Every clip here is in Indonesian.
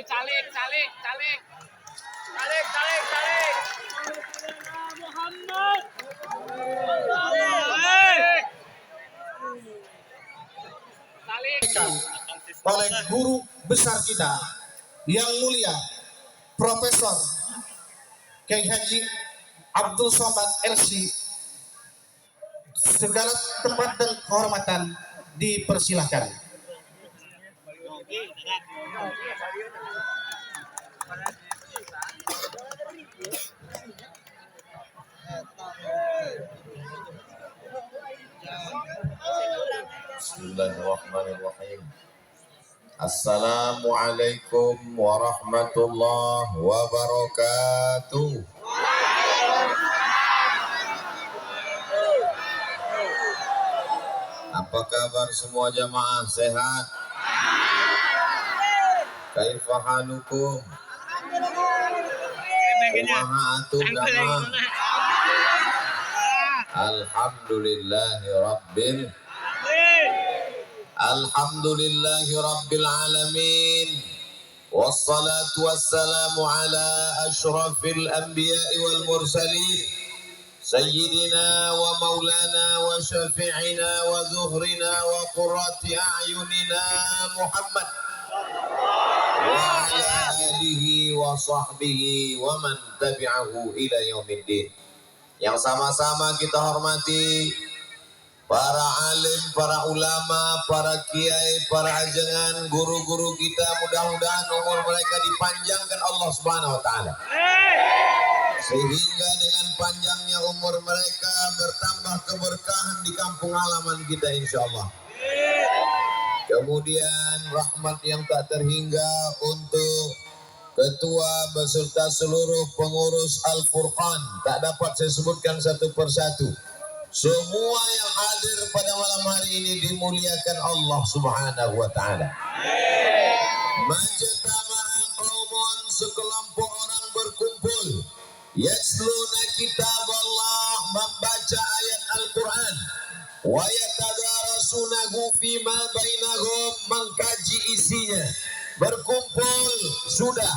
Calik. Muhammad. Oleh guru besar kita yang mulia Profesor Kiai Haji Abdul Somad LC, segala tempat dan kehormatan dipersilahkan. Bismillahirrahmanirrahim. Assalamualaikum warahmatullahi wabarakatuh. Apa kabar semua jamaah, sehat? Kaifa halukum? Kumaha atuh jamaah? Alhamdulillahi rabbil alamin. Wassalatu wassalamu ala ashrafil anbiya'i wal mursalin Sayyidina wa maulana wa syafi'ina wa zuhrina wa qurrati a'yunina Muhammad wa ala alihi wa sahbihi wa man tabi'ahu ila yaumiddin. Yang sama-sama kita hormati para alim, para ulama, para kiai, para ajengan, guru-guru kita, mudah-mudahan umur mereka dipanjangkan Allah Subhanahu wa taala. Sehingga dengan panjangnya umur mereka bertambah keberkahan di kampung halaman kita insyaallah. Kemudian rahmat yang tak terhingga untuk ketua beserta seluruh pengurus Al-Furqan, tak dapat saya sebutkan satu persatu. Semua yang hadir pada malam hari ini dimuliakan Allah Subhanahu wa taala. Majtama'al qaumun, sekelompok orang berkumpul, yasluna kitab Allah, membaca ayat Al-Quran, wa yatadarasunahu fima bainahum, mengkaji isinya. Berkumpul sudah,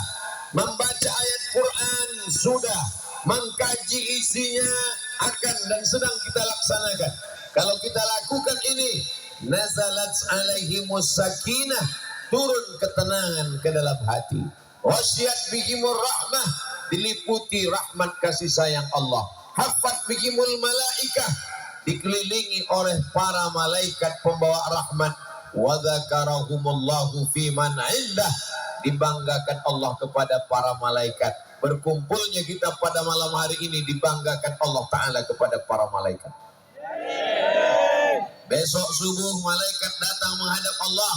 membaca ayat Quran sudah, mengkaji isinya akan dan sedang kita laksanakan. Kalau kita lakukan ini, nazalat alaihimus sakinah, turun ketenangan ke dalam hati. Wasyat bihimur rahmah, diliputi rahmat kasih sayang Allah. Hafat bihimul malaikah, dikelilingi oleh para malaikat pembawa rahmat. Wa dzakarahumullahu fi man indah, dibanggakan Allah kepada para malaikat. Berkumpulnya kita pada malam hari ini dibanggakan Allah Ta'ala kepada para malaikat. Besok subuh malaikat datang menghadap Allah,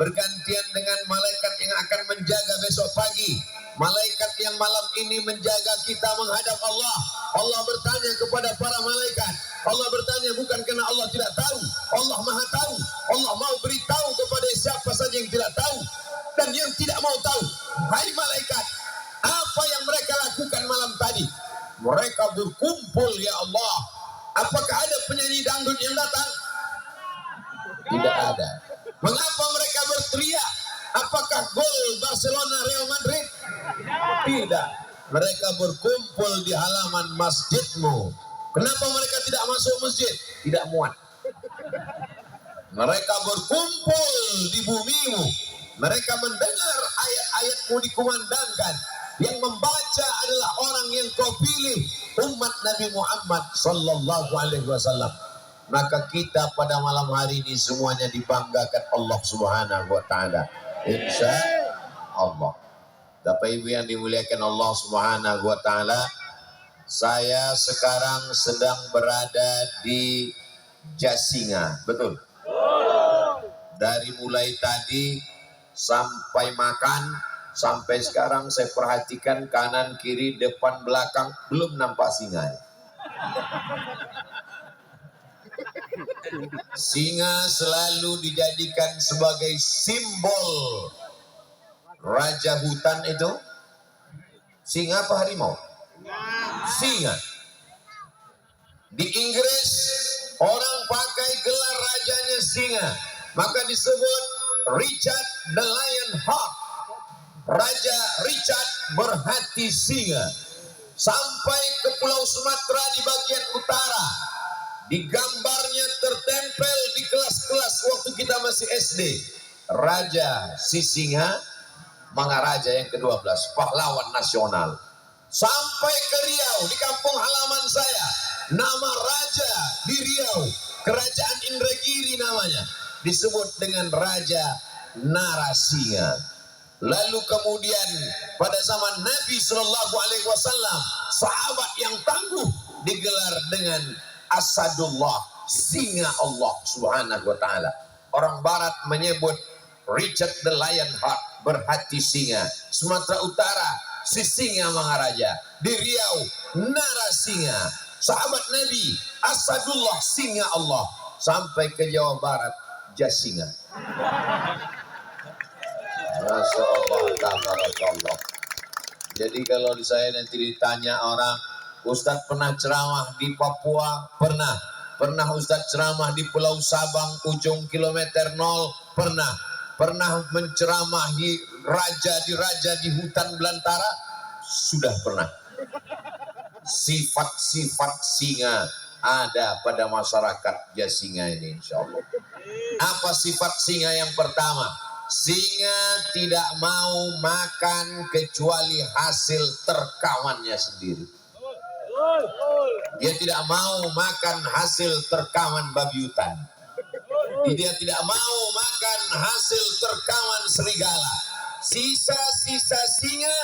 bergantian dengan malaikat yang akan menjaga besok pagi. Malaikat yang malam ini menjaga kita menghadap Allah. Allah bertanya kepada para malaikat. Allah bertanya bukan karena Allah tidak tahu, Allah maha tahu. Allah mau beritahu kepada siapa saja yang tidak tahu dan yang tidak mau tahu. Hai malaikat, apa yang mereka lakukan malam tadi? Mereka berkumpul, ya Allah. Apakah ada penyanyi dangdut yang datang? Tidak ada. Mengapa mereka berteriak? Apakah gol Barcelona Real Madrid? Tidak. Mereka berkumpul di halaman masjidmu. Kenapa mereka tidak masuk masjid? Tidak muat. Mereka berkumpul di bumimu. Mereka mendengar ayat-ayatmu dikumandangkan. Yang membaca adalah orang yang kau pilih, umat Nabi Muhammad sallallahu alaihi wasallam. Maka kita pada malam hari ini semuanya dibanggakan Allah Subhanahu wa taala. Insya Allah. Bapak Ibu yang dimuliakan Allah Subhanahu wa taala, saya sekarang sedang berada di Jasinga, betul? Dari mulai tadi sampai makan, sampai sekarang saya perhatikan kanan, kiri, depan, belakang, belum nampak singa. Singa selalu dijadikan sebagai simbol raja hutan itu. Singa apa harimau? Singa. Di Inggris orang pakai gelar rajanya singa, maka disebut Richard the Lionheart. Raja Richard berhati singa. Sampai ke Pulau Sumatera di bagian utara. Di gambarnya tertempel di kelas-kelas waktu kita masih SD. Raja Sisinga, Mangaraja yang ke-12, pahlawan nasional. Sampai ke Riau, di kampung halaman saya, nama raja di Riau, Kerajaan Indragiri namanya, disebut dengan Raja Narasinga. Lalu kemudian pada zaman Nabi Shallallahu Alaihi Wasallam, sahabat yang tangguh digelar dengan Asadullah, singa Allah Subhanahu Wa Taala. Orang Barat menyebut Richard the Lionheart, berhati singa. Sumatera Utara, si singa Mangaraja. Di Riau, Narasinga. Sahabat Nabi, Asadullah, singa Allah. Sampai ke Jawa Barat, Jasinga. Masya Allah, tabarakallah. Jadi kalau saya nanti ditanya orang, Ustadz pernah ceramah di Papua? Pernah. Pernah Ustadz ceramah di Pulau Sabang, ujung kilometer 0? Pernah. Pernah menceramahi raja di hutan belantara? Sudah pernah. Sifat-sifat singa ada pada masyarakat Jasinga ini, insya Allah. Apa sifat singa yang pertama? Singa tidak mau makan kecuali hasil terkamannya sendiri. Dia tidak mau makan hasil terkaman babi hutan. Dia tidak mau makan hasil terkaman serigala. Sisa-sisa singa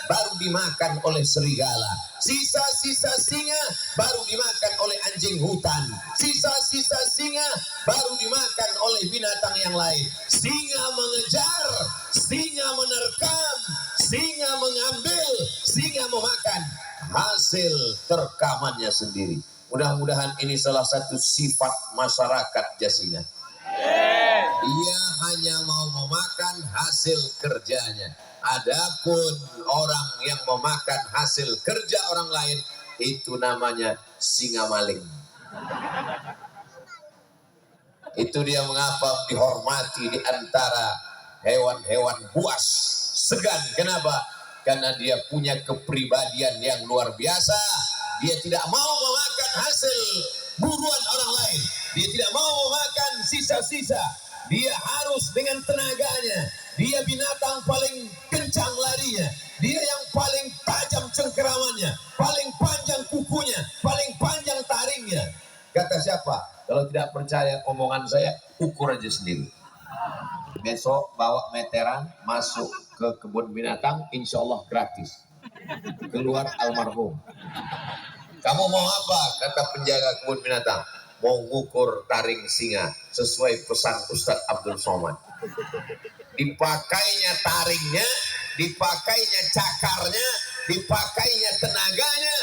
baru dimakan oleh serigala. Sisa-sisa singa baru dimakan oleh anjing hutan. Sisa-sisa singa baru dimakan oleh binatang yang lain. Singa mengejar, singa menerkam, singa mengambil, singa memakan hasil terkamannya sendiri. Mudah-mudahan ini salah satu sifat masyarakat Jasinga. Dia hanya mau memakan hasil kerjanya. Adapun orang yang memakan hasil kerja orang lain, itu namanya singa maling. Itu dia mengapa dihormati di antara hewan-hewan buas, segan. Kenapa? Karena dia punya kepribadian yang luar biasa. Dia tidak mau memakan hasil buruan orang lain. Dia tidak mau memakan sisa-sisa. Dia harus dengan tenaganya. Dia binatang paling kencang larinya. Dia yang paling tajam cengkeramannya, paling panjang kukunya, paling panjang taringnya. Kata siapa? Kalau tidak percaya omongan saya, ukur aja sendiri. Besok bawa meteran masuk ke kebun binatang, insya Allah gratis. Keluar almarhum. Kamu mau apa? Kata penjaga kebun binatang. Mau ngukur taring singa sesuai pesan Ustadz Abdul Somad. Dipakainya taringnya, dipakainya cakarnya, dipakainya tenaganya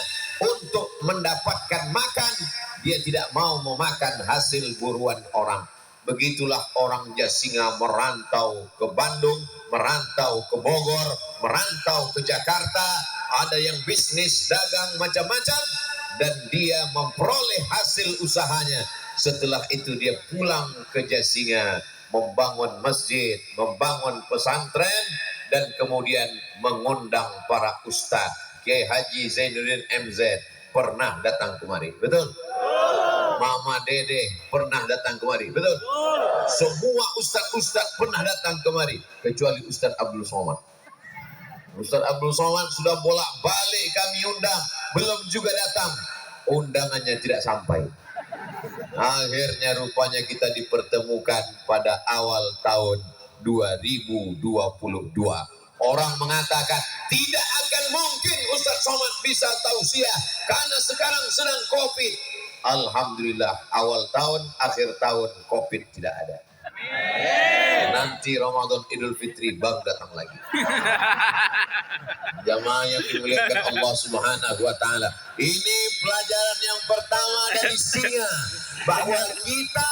untuk mendapatkan makan. Dia tidak mau memakan hasil buruan orang. Begitulah orang Jasinga merantau ke Bandung, merantau ke Bogor, merantau ke Jakarta. Ada yang bisnis, dagang, macam-macam. Dan dia memperoleh hasil usahanya. Setelah itu dia pulang ke Jasinga, membangun masjid, membangun pesantren, dan kemudian mengundang para ustadz. Kiai Haji Zainuddin MZ pernah datang kemari, betul? Mama Dede pernah datang kemari, betul? Semua ustadz-ustadz pernah datang kemari, kecuali Ustadz Abdul Somad. Ustadz Abdul Somad sudah bolak-balik kami undang, belum juga datang. Undangannya tidak sampai. Akhirnya rupanya kita dipertemukan pada awal tahun 2022. Orang mengatakan tidak akan mungkin Ustadz Somad bisa tausiah karena sekarang sedang COVID. Alhamdulillah, awal tahun, akhir tahun COVID tidak ada. Nanti Ramadan Idul Fitri baru datang lagi. Jamaah yang dimuliakan Allah Subhanahu wa Ta'ala, ini pelajaran yang pertama dari singa, bahwa kita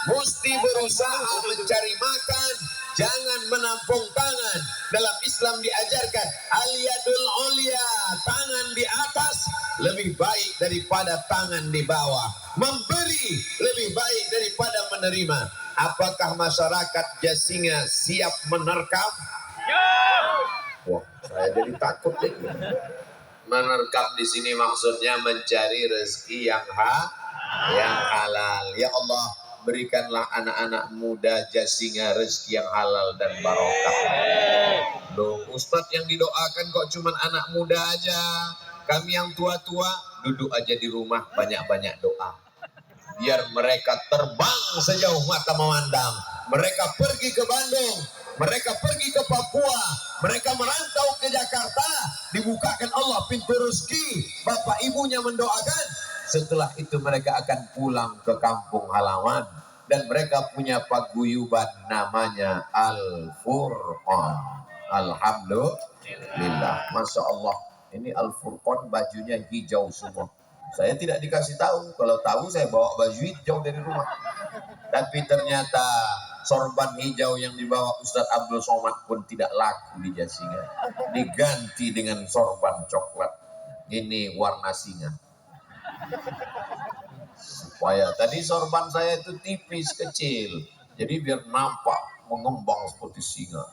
mesti berusaha mencari makan, jangan menampung tangan. Dalam Islam diajarkan al-yadul ulya, tangan di atas lebih baik daripada tangan di bawah. Memberi lebih baik daripada menerima. Apakah masyarakat Jasinga siap menerkam? Saya jadi takut deh. Menerkam di sini maksudnya mencari rezeki yang halal. Ya Allah, berikanlah anak-anak muda Jasinga rezeki yang halal dan barokah. Loh, Ustadz yang didoakan kok cuman anak muda aja. Kami yang tua-tua duduk aja di rumah banyak-banyak doa. Biar mereka terbang sejauh mata memandang. Mereka pergi ke Bandung, mereka pergi ke Papua, mereka merantau ke Jakarta, dibukakan Allah pintu rezeki, bapak ibunya mendoakan. Setelah itu mereka akan pulang ke kampung halaman dan mereka punya paguyuban namanya Al-Furqan. Alhamdulillah, Masya Allah. Ini Al-Furqan bajunya hijau semua. Saya tidak dikasih tahu, kalau tahu saya bawa baju hijau dari rumah. Tapi ternyata sorban hijau yang dibawa Ustadz Abdul Somad pun tidak laku di Jasinga. Diganti dengan sorban coklat. Ini warna singa. Supaya tadi sorban saya itu tipis, kecil. Jadi biar nampak mengembang seperti singa.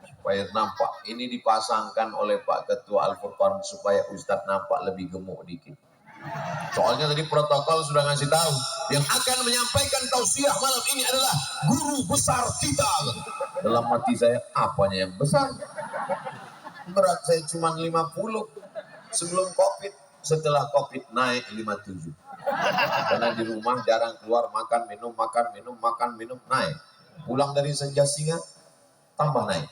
Supaya nampak. Ini dipasangkan oleh Pak Ketua Al-Furqan supaya Ustadz nampak lebih gemuk dikit. Soalnya tadi protokol sudah ngasih tahu yang akan menyampaikan tausiah malam ini adalah guru besar kita. Dalam hati saya, apanya yang besar? Berat saya cuma 50 sebelum Covid, setelah Covid naik 57. Karena di rumah jarang keluar, makan minum naik. Pulang dari Jasinga tambah naik.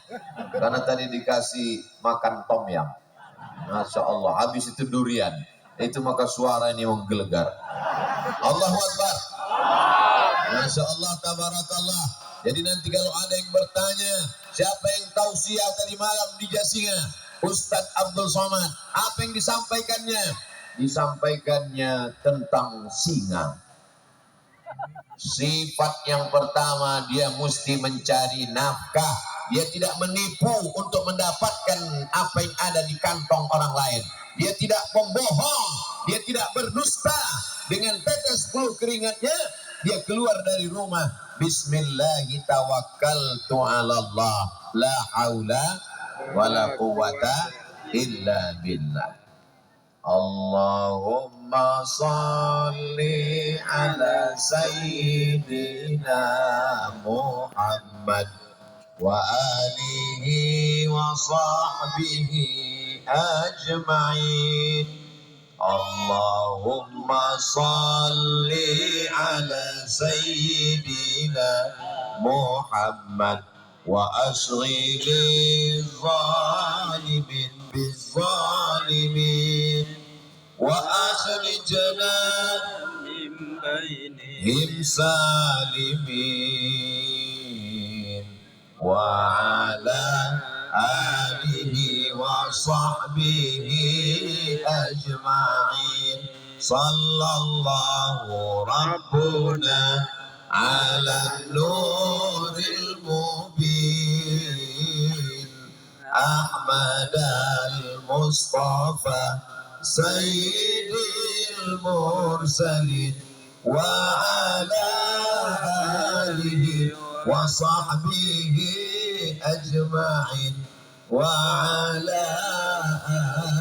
Karena tadi dikasih makan tom yam. Masya Allah, habis itu durian. Itu maka suara ini menggelegar. Allahu Akbar. Masya Allah, tabarakallah. Jadi nanti kalau ada yang bertanya, siapa yang tausiah tadi malam di Jasinga? Ustadz Abdul Somad. Apa yang disampaikannya? Disampaikannya tentang singa. Sifat yang pertama, dia mesti mencari nafkah. Dia tidak menipu untuk mendapatkan apa yang ada di kantong orang lain. Dia tidak membohong, dia tidak berdusta. Dengan tetes bulu keringatnya, dia keluar dari rumah. Bismillahi tawakkaltu ala Allah, la haula wa la quwata illa billah. Allahumma salli ala sayyidina Muhammad wa alihi wa sahbihi ajma'in. Allahumma salli ala sayyidina Muhammad wa asghili zalimin bizzalimin wa akhrijna min bainihim salimin wa ala alihi wa sahbihi ajma'in. Sallallahu rabbuna ala nuril mubin Ahmad al-Mustafa sayyidil mursalin wa ala alihi wa sahbihi ajma'in wa ala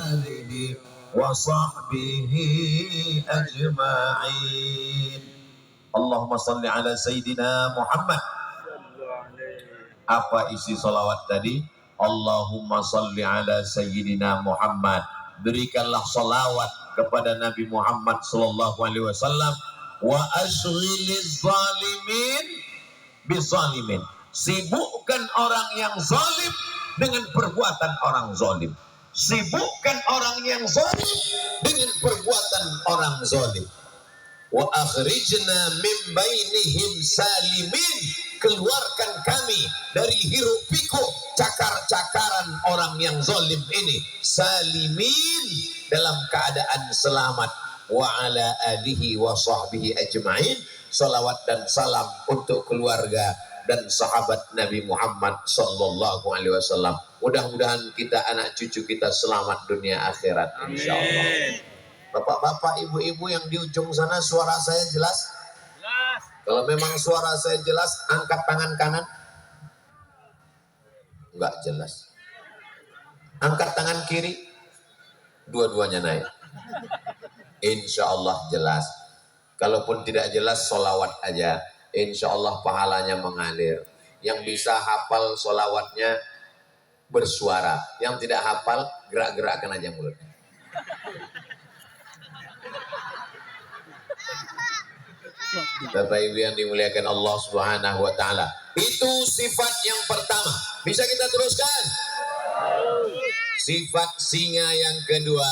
alihi wa sahbihi ajma'in. Allahumma salli ala Sayyidina Muhammad. Apa isi salawat tadi? Allahumma salli ala Sayyidina Muhammad. Berikanlah salawat kepada Nabi Muhammad sallallahu alaihi wasallam. Wa ashghiliz zalimin bizalimin. Sibukkan orang yang zalim dengan perbuatan orang zalim. Sibukkan orang yang zalim dengan perbuatan orang zalim. Wa akhrijna min bainihim salimin. Keluarkan kami dari hiruk pikuk cakar-cakaran orang yang zalim ini. Salimin, dalam keadaan selamat. Wa ala alihi wa sahbihi ajma'in. Salawat dan salam untuk keluarga dan sahabat Nabi Muhammad sallallahu alaihi wasallam. Mudah-mudahan kita, anak cucu kita selamat dunia akhirat insyaallah. Bapak-bapak, ibu-ibu yang di ujung sana, suara saya jelas? Jelas. Kalau memang suara saya jelas, angkat tangan kanan. Enggak jelas. Angkat tangan kiri, dua-duanya naik. Insya Allah jelas. Kalaupun tidak jelas, solawat aja. Insya Allah pahalanya mengalir. Yang bisa hafal solawatnya bersuara. Yang tidak hafal, gerak-gerakkan aja mulutnya. Bapak Ibu yang dimuliakan Allah Subhanahu wa taala. Itu sifat yang pertama. Bisa kita teruskan? Sifat singa yang kedua,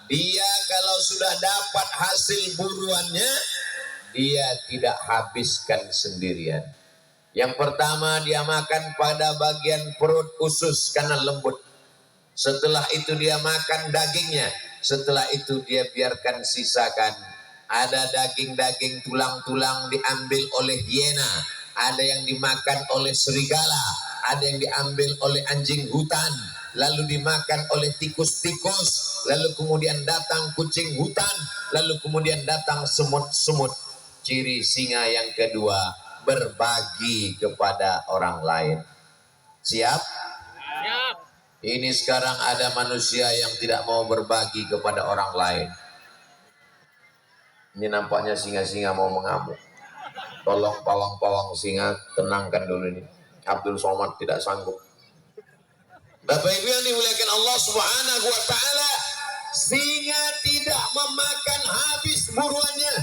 dia kalau sudah dapat hasil buruannya, dia tidak habiskan sendirian. Yang pertama, dia makan pada bagian perut usus karena lembut. Setelah itu dia makan dagingnya. Setelah itu dia biarkan sisakan. Ada daging-daging tulang-tulang diambil oleh hiena. Ada yang dimakan oleh serigala. Ada yang diambil oleh anjing hutan. Lalu dimakan oleh tikus-tikus. Lalu kemudian datang kucing hutan. Lalu kemudian datang semut-semut. Ciri singa yang kedua, berbagi kepada orang lain. Siap? Siap. Ini sekarang ada manusia yang tidak mau berbagi kepada orang lain. Ini nampaknya singa-singa mau mengamuk. Tolong pawang-pawang singa tenangkan dulu ini. Abdul Somad tidak sanggup. Bapak Ibu yang dimuliakan Allah Subhanahu wa taala, singa tidak memakan habis buruannya.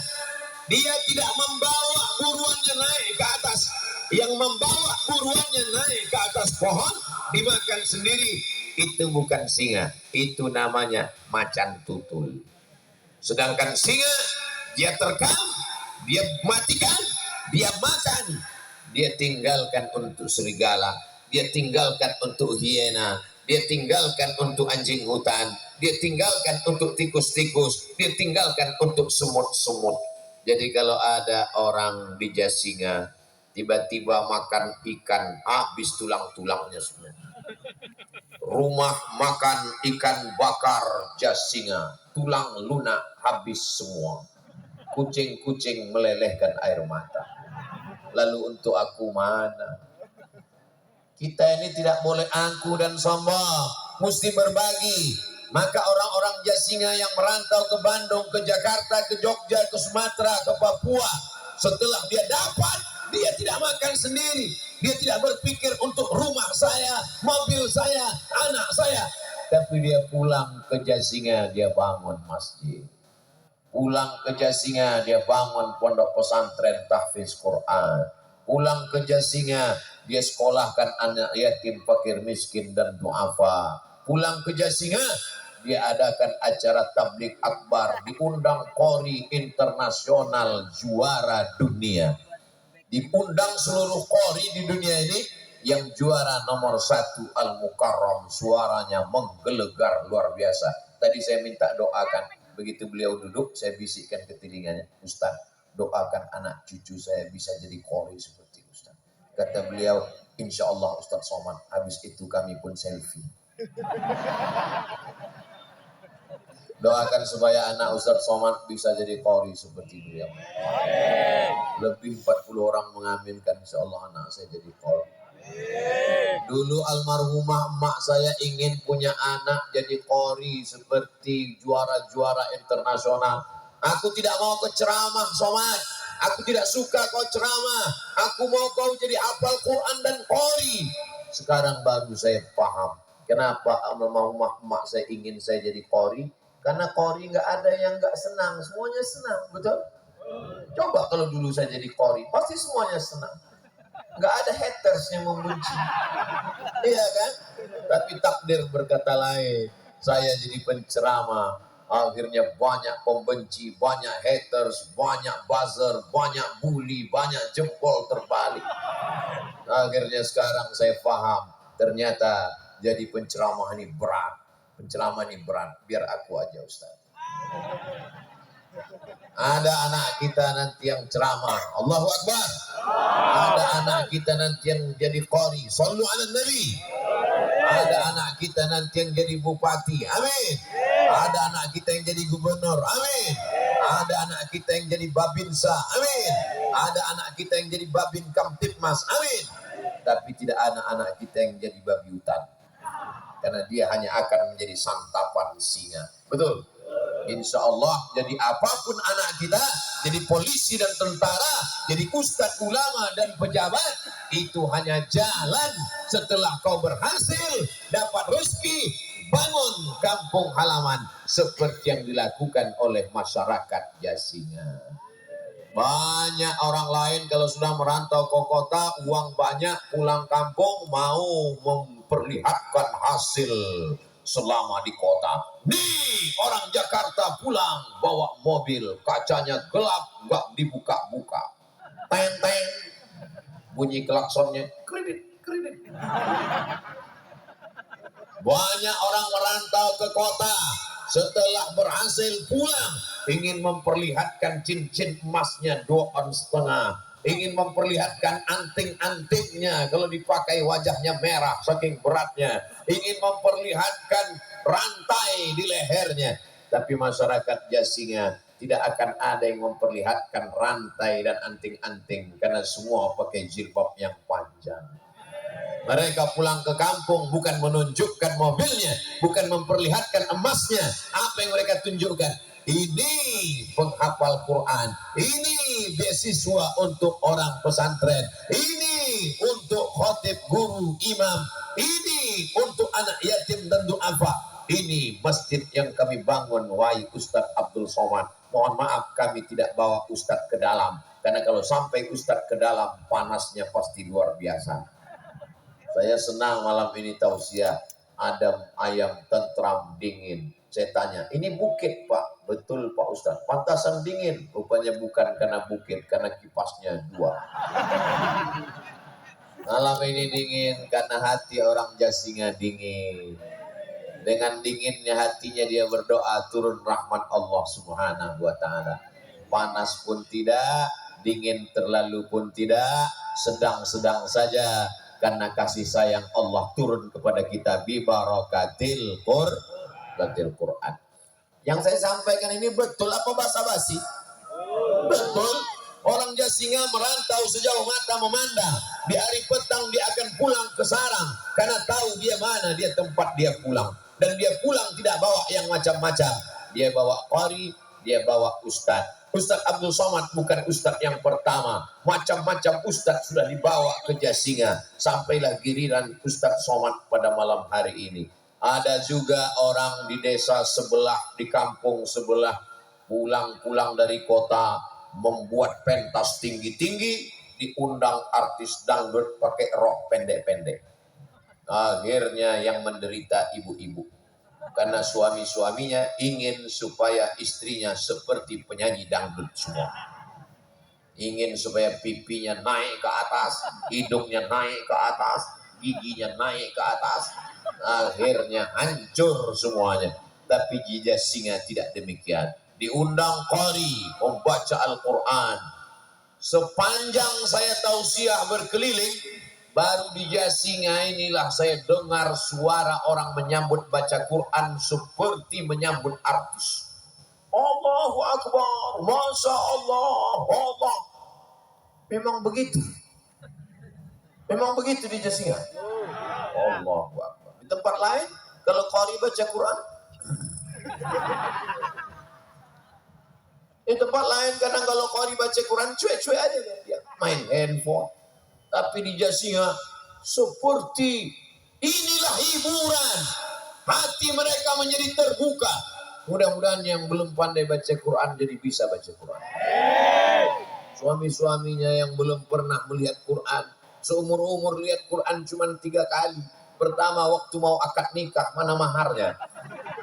Dia tidak membawa buruannya naik ke atas. Yang membawa buruannya naik ke atas pohon dimakan sendiri. Itu bukan singa, itu namanya macan tutul. Sedangkan singa, dia terkam, dia matikan, dia makan, dia tinggalkan untuk serigala, dia tinggalkan untuk hiena, dia tinggalkan untuk anjing hutan, dia tinggalkan untuk tikus-tikus, dia tinggalkan untuk semut-semut. Jadi kalau ada orang di Jasinga tiba-tiba makan ikan, habis tulang-tulangnya semua. Rumah makan ikan bakar Jasinga, tulang lunak habis semua. Kucing-kucing melelehkan air mata. Lalu untuk aku mana? Kita ini tidak boleh angkuh dan sombong, mesti berbagi. Maka orang-orang Jasinga yang merantau ke Bandung, ke Jakarta, ke Jogja, ke Sumatera, ke Papua, setelah dia dapat, dia tidak makan sendiri. Dia tidak berpikir untuk rumah saya, mobil saya, anak saya. Tapi dia pulang ke Jasinga, dia bangun masjid. Pulang ke Jasinga, dia bangun pondok pesantren tahfiz Quran. Pulang ke Jasinga, dia sekolahkan anak yatim, fakir, miskin, dan duafa. Pulang ke Jasinga, dia adakan acara tablik akbar, diundang Qori internasional juara dunia. Diundang seluruh Qori di dunia ini, yang juara nomor 1 Al-Mukarram, suaranya menggelegar luar biasa. Tadi saya minta doakan, begitu beliau duduk, saya bisikkan ke telinganya, Ustaz, doakan anak cucu saya bisa jadi Qori seperti Ustaz. Kata beliau, insya Allah Ustaz Somad, habis itu kami pun selfie. Doakan supaya anak Ustaz Somad bisa jadi Qori seperti beliau. Lebih 40 orang mengaminkan, insya Allah anak saya jadi Qori. Dulu almarhumah emak saya ingin punya anak jadi Qori seperti juara-juara internasional. Aku tidak mau kau ceramah Somad. Aku tidak suka kau ceramah. Aku mau kau jadi hafal Quran dan Qori. Sekarang baru saya paham kenapa almarhumah emak saya ingin saya jadi Qori. Karena Qori nggak ada yang nggak senang, semuanya senang, betul? Coba kalau dulu saya jadi Qori, pasti semuanya senang. Nggak ada haters yang membenci. Iya kan? Tapi takdir berkata lain. Saya jadi penceramah. Akhirnya banyak pembenci, banyak haters, banyak buzzer, banyak bully, banyak jempol terbalik. Akhirnya sekarang saya paham. Ternyata jadi penceramah ini berat. Penceramah ini berat. Biar aku aja Ustaz. Ada anak kita nanti yang ceramah, Allahu Akbar. Ada anak kita nanti yang jadi Qori, Sallu ala Nabi. Ada anak kita nanti yang jadi bupati, amin. Ada anak kita yang jadi gubernur, amin. Ada anak kita yang jadi babinsa, amin. Ada anak kita yang jadi babin kamtipmas, amin. Tapi tidak ada anak kita yang jadi babi hutan. karena dia hanya akan menjadi santapan singa. Betul? Insya Allah, jadi apapun anak kita, jadi polisi dan tentara, jadi ustadz, ulama dan pejabat, itu hanya jalan setelah kau berhasil dapat rezeki, bangun kampung halaman seperti yang dilakukan oleh masyarakat Jasinga. Banyak orang lain kalau sudah merantau ke kota, uang banyak, pulang kampung mau memperlihatkan hasil selama di kota. Nih orang Jakarta pulang bawa mobil, kacanya gelap, nggak dibuka-buka. Teng-teng, bunyi klaksonnya, kredit, kredit. Banyak orang merantau ke kota, setelah berhasil pulang ingin memperlihatkan cincin emasnya 2,5 ons, ingin memperlihatkan anting-antingnya, kalau dipakai wajahnya merah saking beratnya, ingin memperlihatkan rantai di lehernya. Tapi masyarakat Jasinga tidak akan ada yang memperlihatkan rantai dan anting-anting karena semua pakai jilbab yang panjang. Mereka pulang ke kampung bukan menunjukkan mobilnya, bukan memperlihatkan emasnya. Apa yang mereka tunjukkan? Ini penghafal Quran, ini beasiswa untuk orang pesantren, ini untuk khotib, guru, imam, ini untuk anak yatim dan du'afa. Ini masjid yang kami bangun, wahai Ustadz Abdul Somad. Mohon maaf kami tidak bawa Ustadz ke dalam, karena kalau sampai Ustadz ke dalam panasnya pasti luar biasa. Saya senang malam ini tausiah, adem, ayam, tentram, dingin. Saya tanya, ini bukit Pak? Betul Pak Ustaz, pantasan dingin. Rupanya bukan karena bukit, karena kipasnya 2. Malam ini dingin karena hati orang Jasinga dingin. Dengan dinginnya hatinya dia berdoa, turun rahmat Allah Subhanahu wa Ta'ala. Panas pun tidak, dingin terlalu pun tidak, sedang-sedang saja. Karena kasih sayang Allah turun kepada kita bi barakatil Quran. Yang saya sampaikan ini betul apa basa-basi? Betul. Orang Jasinga merantau sejauh mata memandang. Di hari petang dia akan pulang ke sarang karena tahu dia mana dia tempat dia pulang. Dan dia pulang tidak bawa yang macam-macam. Dia bawa qari, dia bawa ustadz. Ustadz Abdul Somad bukan ustadz yang pertama. Macam-macam ustadz sudah dibawa ke Jasinga. Sampailah giliran Ustadz Somad pada malam hari ini. Ada juga orang di desa sebelah, di kampung sebelah, pulang-pulang dari kota, membuat pentas tinggi-tinggi, diundang artis dangdut pakai rok pendek-pendek. Akhirnya yang menderita ibu-ibu. Karena suami-suaminya ingin supaya istrinya seperti penyanyi dangdut semua. Ingin supaya pipinya naik ke atas, hidungnya naik ke atas, giginya naik ke atas. Akhirnya hancur semuanya. Tapi di Jasinga tidak demikian. Diundang qari membaca Al-Quran. Sepanjang saya tausiah berkeliling, baru di Jasinga inilah saya dengar suara orang menyambut baca Quran seperti menyambut artis. Allahu Akbar, Masya Allah, Allah. Memang begitu. Memang begitu di Jasinga. Allahu Akbar. Di tempat lain, kalau qari baca Quran, di tempat lain kadang kalau qari baca Quran cuek-cuek aja dia main handphone. Tapi di Jasinga seperti inilah hiburan. Hati mereka menjadi terbuka. Mudah-mudahan yang belum pandai baca Quran jadi bisa baca Quran. Suami-suaminya yang belum pernah melihat Quran, seumur-umur lihat Quran cuma 3 kali. Pertama waktu mau akad nikah, mana maharnya?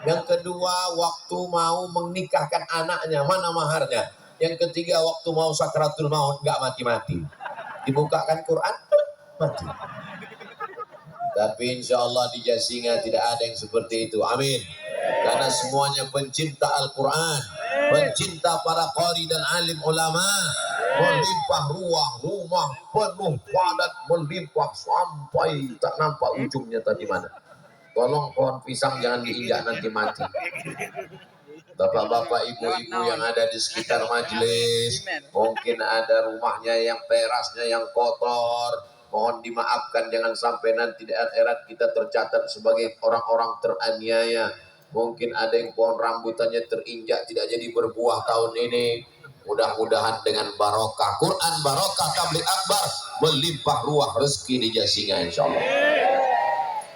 Yang kedua waktu mau menikahkan anaknya, mana maharnya? Yang ketiga waktu mau sakratul maut, nggak mati-mati. Dibukakan Quran, mati. Tapi insya Allah di Jasinga tidak ada yang seperti itu. Amin. Karena semuanya pencinta Al-Quran, pencinta para qari dan alim ulama. Melimpah ruah, rumah penuh padat, melimpah sampai tak nampak ujungnya tadi mana. Tolong pohon pisang jangan diinjak nanti mati. Bapak-bapak, ibu-ibu yang ada di sekitar majelis, mungkin ada rumahnya yang terasnya yang kotor, Mohon dimaafkan, jangan sampai nanti di akhirat kita tercatat sebagai orang-orang teraniaya. Mungkin ada yang pohon rambutannya terinjak tidak jadi berbuah tahun ini. Mudah-mudahan dengan barokah Quran, barokah tabligh akbar, melimpah ruah rezeki di Jasinga insyaallah.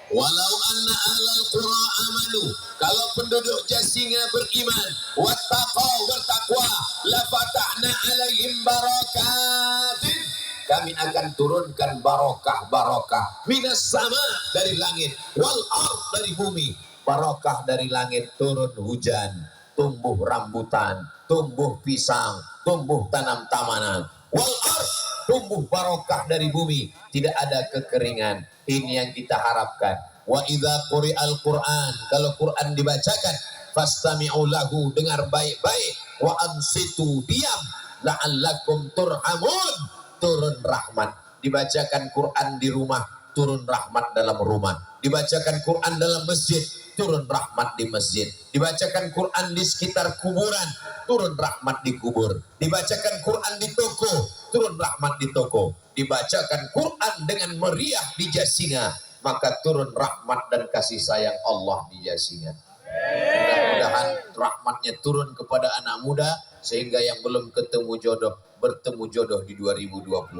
Walau anna ahlal qura amanu, kalau penduduk Jasinga beriman, wattaqau, bertakwa, la fatahna alaihim barakatin, kami akan turunkan barokah minas sama, dari langit, wal ard, dari bumi. Barokah dari langit, turun hujan, tumbuh rambutan, tumbuh pisang, tumbuh tanam tamanan. Wal ard, tumbuh barokah dari bumi, tidak ada kekeringan. Ini yang kita harapkan. Wa idza quri'al Qur'an, kalau Quran dibacakan, fastami'u lahu, dengar baik-baik, wa ansitu, diam, la'allakum turhamun, turun rahmat. Dibacakan Quran di rumah, turun rahmat dalam rumah. Dibacakan Quran dalam masjid, turun rahmat di masjid. Dibacakan Quran di sekitar kuburan, turun rahmat di kubur. Dibacakan Quran di toko, turun rahmat di toko. Dibacakan Quran dengan meriah di Jasinga, maka turun rahmat dan kasih sayang Allah di Jasinga. Mudah-mudahan rahmatnya turun kepada anak muda, sehingga yang belum ketemu jodoh bertemu jodoh di 2022.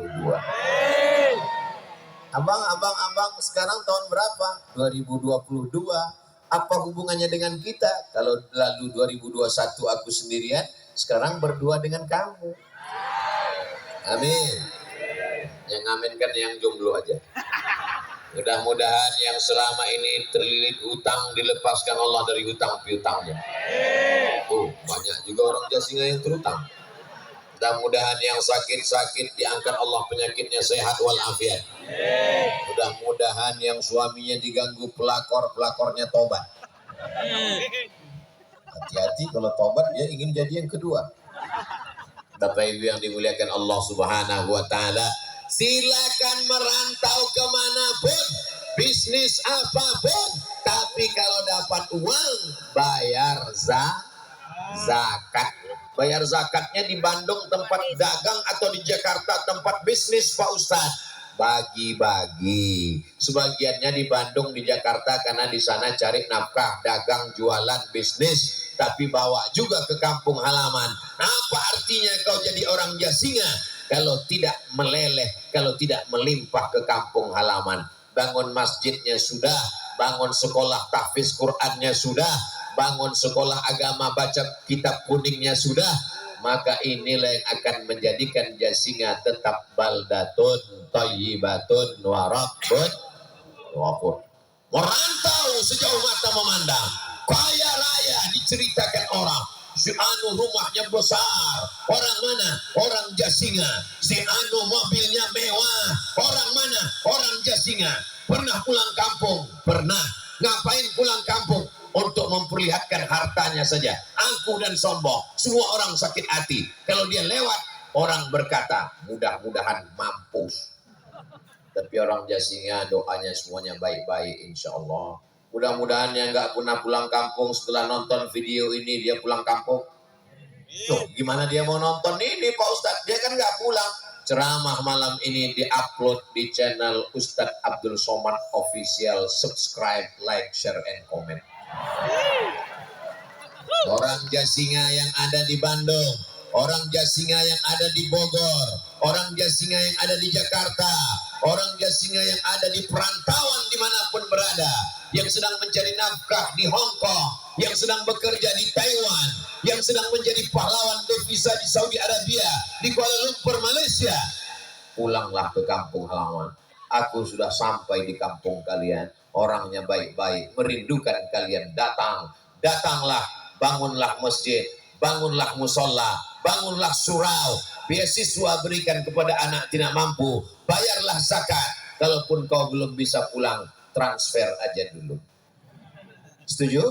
Abang, sekarang tahun berapa? 2022. Apa hubungannya dengan kita? Kalau lalu 2021 aku sendirian, sekarang berdua dengan kamu. Amin. Yang amin kan yang jomblo aja. Mudah-mudahan yang selama ini terlilit utang dilepaskan Allah dari hutang piutangnya. Banyak juga orang Jasinga yang terutang. Mudah-mudahan yang sakit-sakit diangkat Allah penyakitnya, sehat walafiat. Mudah-mudahan yang suaminya diganggu pelakornya tobat. Hati-hati kalau tobat dia ingin jadi yang kedua. Bapak Ibu yang dimuliakan Allah Subhanahu wa Ta'ala, silakan merantau kemanapun, bisnis apapun, tapi kalau dapat uang bayar zakat. Bayar zakatnya di Bandung tempat dagang atau di Jakarta tempat bisnis Pak Ustadz, bagi-bagi. Sebagiannya di Bandung, di Jakarta karena di sana cari nafkah, dagang, jualan, bisnis, tapi bawa juga ke kampung halaman. Apa artinya kau jadi orang Jasinga kalau tidak meleleh, kalau tidak melimpah ke kampung halaman? Bangun masjidnya sudah, bangun sekolah tahfiz Qur'annya sudah, bangun sekolah agama baca kitab kuningnya sudah, maka inilah yang akan menjadikan Jasinga tetap baldatun thayyibatun wa rabbun ghafur. Merantau sejauh mata memandang, kaya raya diceritakan orang, si anu rumahnya besar, orang mana? Orang Jasinga. Si anu mobilnya mewah, orang mana? Orang Jasinga. Pernah pulang kampung? Pernah. Ngapain pulang kampung? Untuk memperlihatkan hartanya saja, angkuh dan sombong. Semua orang sakit hati. Kalau dia lewat, orang berkata, mudah-mudahan mampus. Tapi orang Jasinga doanya semuanya baik-baik insya Allah. Mudah-mudahan yang nggak pernah pulang kampung setelah nonton video ini dia pulang kampung. Tuh, gimana dia mau nonton ini Pak Ustadz? Dia kan nggak pulang. Ceramah malam ini diupload di channel Ustadz Abdul Somad Official. Subscribe, like, share, and comment. Orang Jasinga yang ada di Bandung, orang Jasinga yang ada di Bogor, orang Jasinga yang ada di Jakarta, orang Jasinga yang ada di perantauan dimanapun berada, yang sedang mencari nafkah di Hong Kong, yang sedang bekerja di Taiwan, yang sedang menjadi pahlawan devisa di Saudi Arabia, di Kuala Lumpur, Malaysia, pulanglah ke kampung halaman. Aku sudah sampai di kampung kalian, orangnya baik-baik, merindukan kalian. Datanglah, bangunlah masjid, bangunlah musola, bangunlah surau, beasiswa berikan kepada anak tidak mampu, bayarlah zakat. Kalaupun kau belum bisa pulang, transfer aja dulu. Setuju?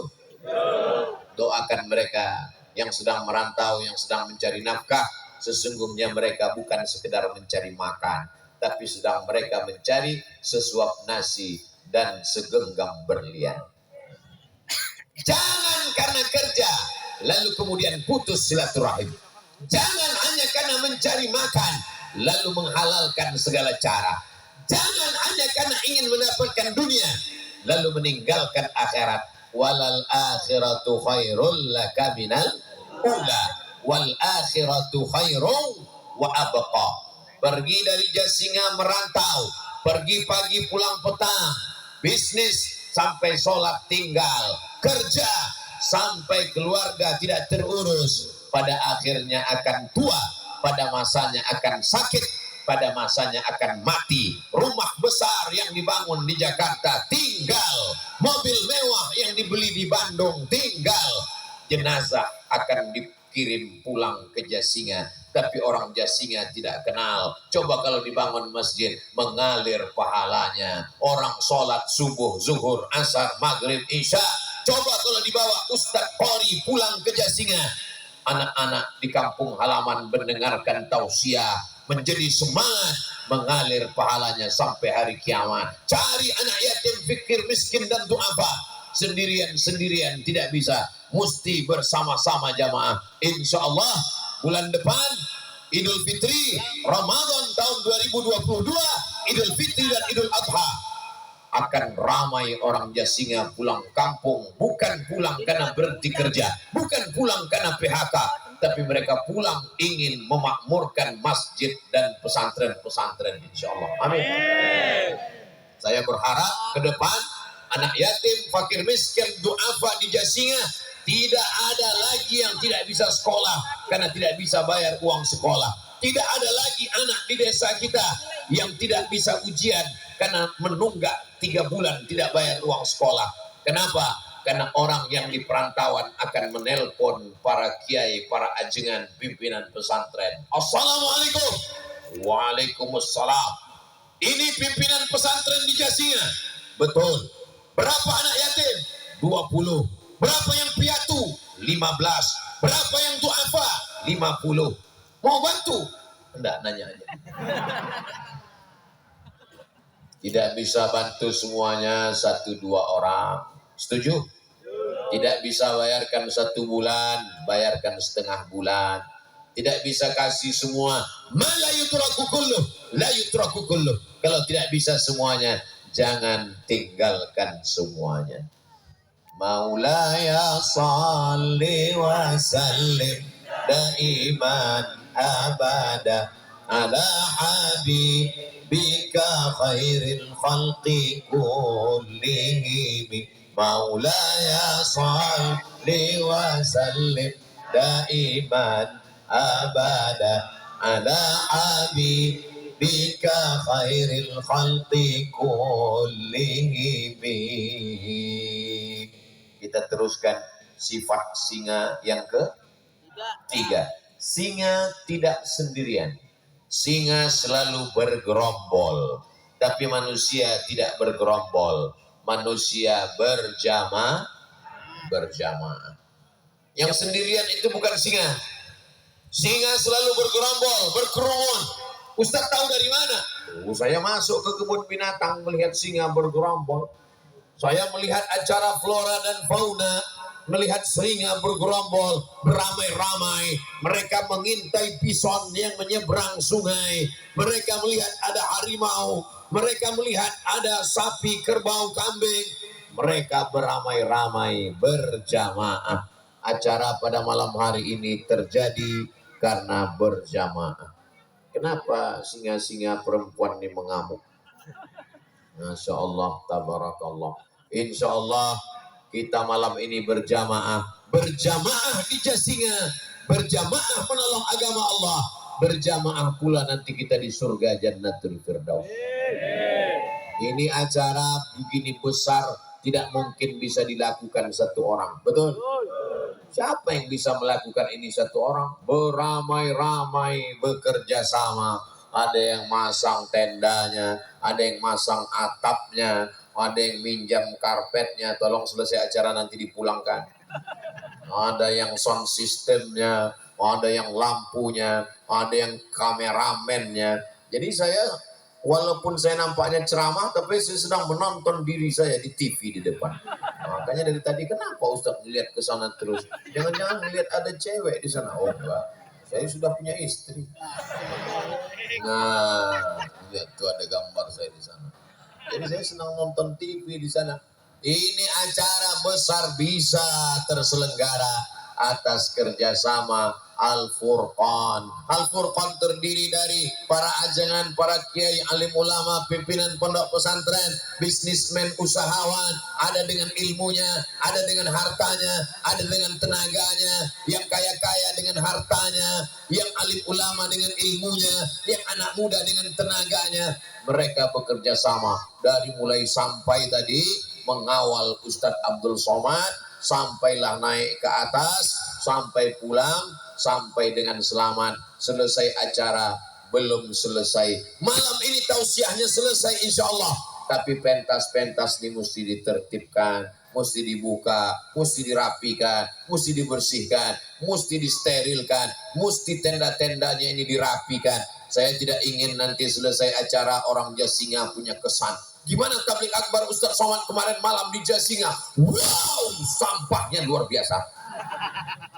Doakan mereka yang sedang merantau, yang sedang mencari nafkah. Sesungguhnya mereka bukan sekedar mencari makan, tapi sedang mereka mencari sesuap nasi dan segenggam berlian. Jangan karena kerja lalu kemudian putus silaturahim. Jangan hanya karena mencari makan lalu menghalalkan segala cara. Jangan hanya karena ingin mendapatkan dunia lalu meninggalkan akhirat. Walal akhiratu khairul laka minal ula wal akhiratu khairun wa abqa. Pergi dari Jasinga merantau, pergi pagi pulang petang, bisnis sampai sholat tinggal, kerja sampai keluarga tidak terurus, pada akhirnya akan tua, pada masanya akan sakit, pada masanya akan mati. Rumah besar yang dibangun di Jakarta tinggal, mobil mewah yang dibeli di Bandung tinggal, jenazah akan dikirim pulang ke Jasinga, tapi orang Jasinga tidak kenal. Coba kalau dibangun masjid, mengalir pahalanya. Orang sholat subuh, zuhur, asar, maghrib, isya. Coba kalau dibawa Ustadz Qori pulang ke Jasinga, anak-anak di kampung halaman mendengarkan tausiah, menjadi semangat, mengalir pahalanya sampai hari kiamat. Cari anak yatim, fikir miskin dan duafa. Sendirian-sendirian tidak bisa, mesti bersama-sama jamaah. Insya Allah bulan depan Idul Fitri, Ramadan tahun 2022, Idul Fitri dan Idul Adha, akan ramai orang Jasinga pulang kampung, bukan pulang karena berhenti kerja, bukan pulang karena PHK, tapi mereka pulang ingin memakmurkan masjid dan pesantren-pesantren, insya Allah. Amin. Saya berharap ke depan anak yatim, fakir miskin, duafa di Jasinga tidak ada lagi yang tidak bisa sekolah karena tidak bisa bayar uang sekolah. Tidak ada lagi anak di desa kita yang tidak bisa ujian karena menunggak 3 bulan tidak bayar uang sekolah. Kenapa? Karena orang yang di perantauan akan menelpon para kiai, para ajengan, pimpinan pesantren. Assalamualaikum. Waalaikumsalam. Ini pimpinan pesantren di Jasinga. Betul. Berapa anak yatim? 20. Berapa yang piatu? 15. Berapa yang duafa? 50. Mau bantu? Enggak, nanya aja. Tidak bisa bantu semuanya 1-2 orang. Setuju? Tidak bisa bayarkan 1 bulan, bayarkan setengah bulan. Tidak bisa kasih semua. Ma la yutraku kulluh, la yutraku kulluh. Kalau tidak bisa semuanya, jangan tinggalkan semuanya. Maulaya salli wa sallim daiman abada ala habibika khairil khalqi kullihim. Maulaya salli wa sallim daiman abada ala habibika khairil khalqi kullihim. Kita teruskan sifat singa yang ketiga. Singa tidak sendirian. Singa selalu bergerombol. Tapi manusia tidak bergerombol. Manusia berjamaah. Yang sendirian itu bukan singa. Singa selalu bergerombol, berkerumun. Ustaz tahu dari mana? Saya masuk ke kebun binatang melihat singa bergerombol. Saya melihat acara flora dan fauna, melihat singa bergerombol, beramai-ramai. Mereka mengintai bison yang menyeberang sungai. Mereka melihat ada harimau. Mereka melihat ada sapi, kerbau, kambing. Mereka beramai-ramai, berjamaah. Acara pada malam hari ini terjadi karena berjamaah. Kenapa singa-singa perempuan ini mengamuk? Masya Allah, tabarakallah. Insya Allah kita malam ini berjamaah di Jasinga, berjamaah menolong agama Allah, berjamaah pula nanti kita di surga Jannatul Firdaus. Ini acara begini besar tidak mungkin bisa dilakukan 1 orang, betul? Siapa yang bisa melakukan ini 1 orang? Beramai-ramai, bekerja sama. Ada yang masang tendanya, ada yang masang atapnya, ada yang minjam karpetnya, tolong selesai acara nanti dipulangkan. Ada yang sound systemnya, ada yang lampunya, ada yang kameramennya. Jadi saya, walaupun saya nampaknya ceramah, tapi saya sedang menonton diri saya di TV di depan. Makanya dari tadi, kenapa Ustaz melihat ke sana terus? Jangan-jangan melihat ada cewek di sana. Oh enggak, saya sudah punya istri. Nah, Lihat tuh ada gambar saya di sana. Jadi saya senang nonton TV di sana. Ini acara besar bisa terselenggara atas kerjasama Al-Furqan. Al-Furqan terdiri dari para ajangan, para kiai, alim ulama, pimpinan pondok pesantren, bisnismen, usahawan, ada dengan ilmunya, ada dengan hartanya, ada dengan tenaganya, yang kaya-kaya dengan hartanya, yang alim ulama dengan ilmunya, yang anak muda dengan tenaganya. Mereka bekerja sama dari mulai sampai tadi mengawal Ustadz Abdul Somad, sampailah naik ke atas, sampai pulang, sampai dengan selamat. Selesai acara, belum selesai. Malam ini tausiahnya selesai insya Allah. Tapi pentas-pentas ini mesti ditertibkan, mesti dibuka, mesti dirapikan, mesti dibersihkan, mesti disterilkan, mesti tenda-tendanya ini dirapikan. Saya tidak ingin nanti selesai acara orang Jasinga punya kesan. Gimana tablik akbar Ustadz Somad kemarin malam di Jasinga? Wow, sampahnya luar biasa.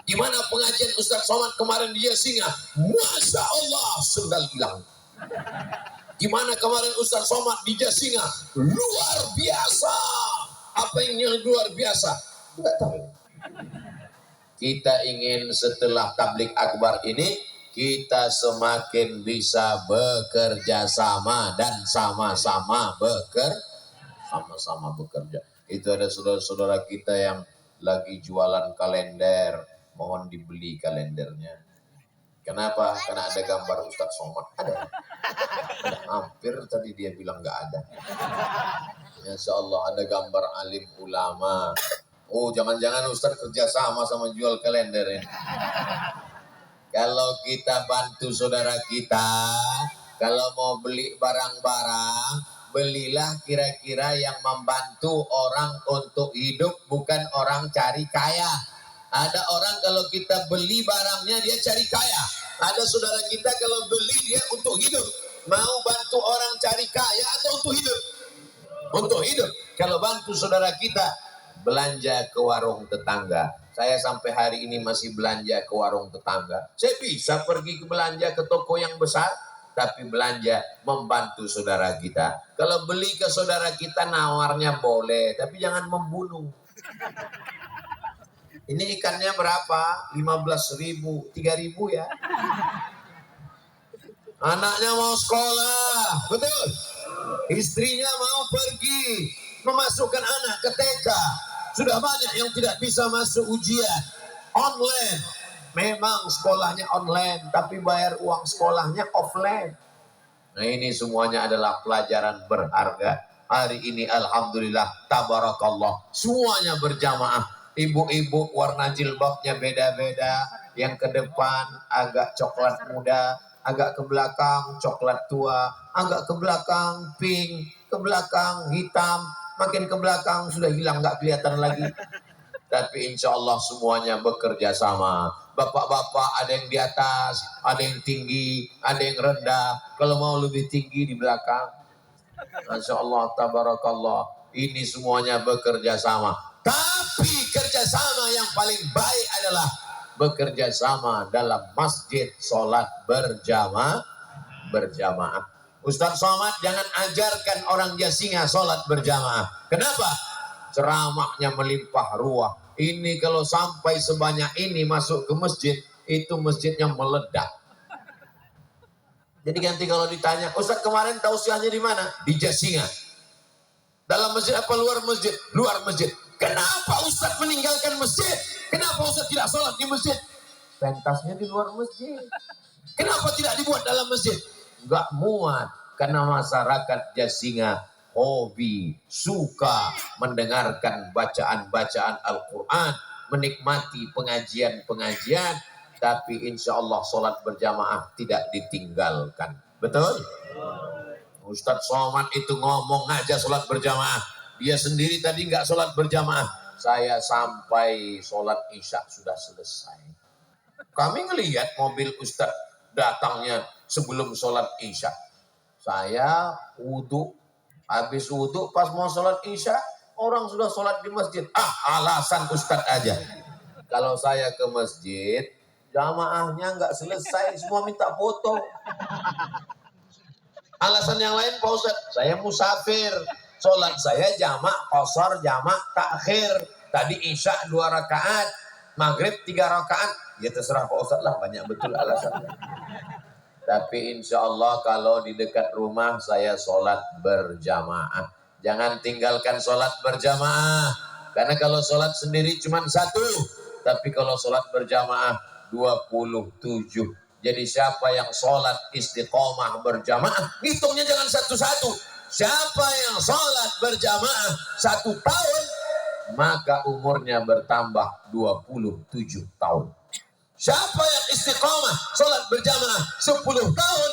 Gimana pengajian Ustadz Somad kemarin di Jasinga? Masya Allah, sendal hilang. Gimana kemarin Ustadz Somad di Jasinga? Luar biasa. Apa yang luar biasa? Enggak tahu. Kita ingin setelah tablik akbar ini kita semakin bisa bekerja sama dan sama-sama bekerja. Itu ada saudara-saudara kita yang lagi jualan kalender, mohon dibeli kalendernya. Kenapa? Karena ada gambar Ustadz Somad. Ada. Hampir tadi dia bilang nggak ada. Insya Allah ada gambar alim ulama. Oh, jangan-jangan Ustadz kerja sama jual kalender ya. Kalau kita bantu saudara kita, kalau mau beli barang-barang, belilah kira-kira yang membantu orang untuk hidup, bukan orang cari kaya. Ada orang kalau kita beli barangnya dia cari kaya. Ada saudara kita kalau beli dia untuk hidup. Mau bantu orang cari kaya atau untuk hidup? Untuk hidup. Kalau bantu saudara kita, belanja ke warung tetangga. Saya sampai hari ini masih belanja ke warung tetangga. Saya bisa pergi ke belanja ke toko yang besar, tapi belanja membantu saudara kita. Kalau beli ke saudara kita nawarnya boleh, tapi jangan membunuh. Ini ikannya berapa? 15.000, 3.000 ya. Anaknya mau sekolah, betul. Istrinya mau pergi, memasukkan anak ke TK. Sudah banyak yang tidak bisa masuk ujian online. Memang sekolahnya online, tapi bayar uang sekolahnya offline. Nah ini semuanya adalah pelajaran berharga. Hari ini alhamdulillah, tabarakallah, semuanya berjamaah. Ibu-ibu warna jilbabnya beda-beda. Yang ke depan agak coklat muda, agak ke belakang coklat tua, agak ke belakang pink, ke belakang hitam. Makin ke belakang sudah hilang, nggak kelihatan lagi. Tapi insya Allah semuanya bekerja sama. Bapak-bapak ada yang di atas, ada yang tinggi, ada yang rendah. Kalau mau lebih tinggi di belakang. Masya Allah, tabarakallah. Ini semuanya bekerja sama. Tapi kerjasama yang paling baik adalah bekerja sama dalam masjid, sholat berjamaah. Ustadz Somad jangan ajarkan orang Jasinga sholat berjamaah. Kenapa? Ceramahnya melimpah ruah. Ini kalau sampai sebanyak ini masuk ke masjid, itu masjidnya meledak. Jadi nanti kalau ditanya, Ustadz kemarin tausiahnya di mana? Di Jasinga. Dalam masjid apa luar masjid? Luar masjid. Kenapa Ustadz meninggalkan masjid? Kenapa Ustadz tidak sholat di masjid? Pentasnya di luar masjid. Kenapa tidak dibuat dalam masjid? Enggak muat, karena masyarakat Jasinga hobi, suka mendengarkan bacaan-bacaan Al-Quran, menikmati pengajian-pengajian, tapi insya Allah sholat berjamaah tidak ditinggalkan. Betul? Ustadz Somad itu ngomong aja sholat berjamaah. Dia sendiri tadi nggak sholat berjamaah. Saya sampai sholat isya sudah selesai. Kami ngelihat mobil Ustadz datangnya sebelum sholat isya. Saya wudhu, habis wudhu pas mau sholat isya, orang sudah sholat di masjid. Alasan Ustadz aja. Kalau saya ke masjid, jamaahnya nggak selesai, semua minta foto. Alasan yang lain Pak Ustadz, saya musafir, sholat saya jamak qasar, jamak takhir. Tadi isya 2 rakaat, maghrib 3 rakaat. Ya terserah Pak Ustadz lah, banyak betul alasannya. Tapi insya Allah kalau di dekat rumah saya sholat berjamaah. Jangan tinggalkan sholat berjamaah. Karena kalau sholat sendiri cuma 1. Tapi kalau sholat berjamaah 27. Jadi siapa yang sholat istiqomah berjamaah, hitungnya jangan satu-satu. Siapa yang sholat berjamaah 1 tahun, maka umurnya bertambah 27 tahun. Siapa yang istiqomah sholat berjamaah 10 tahun,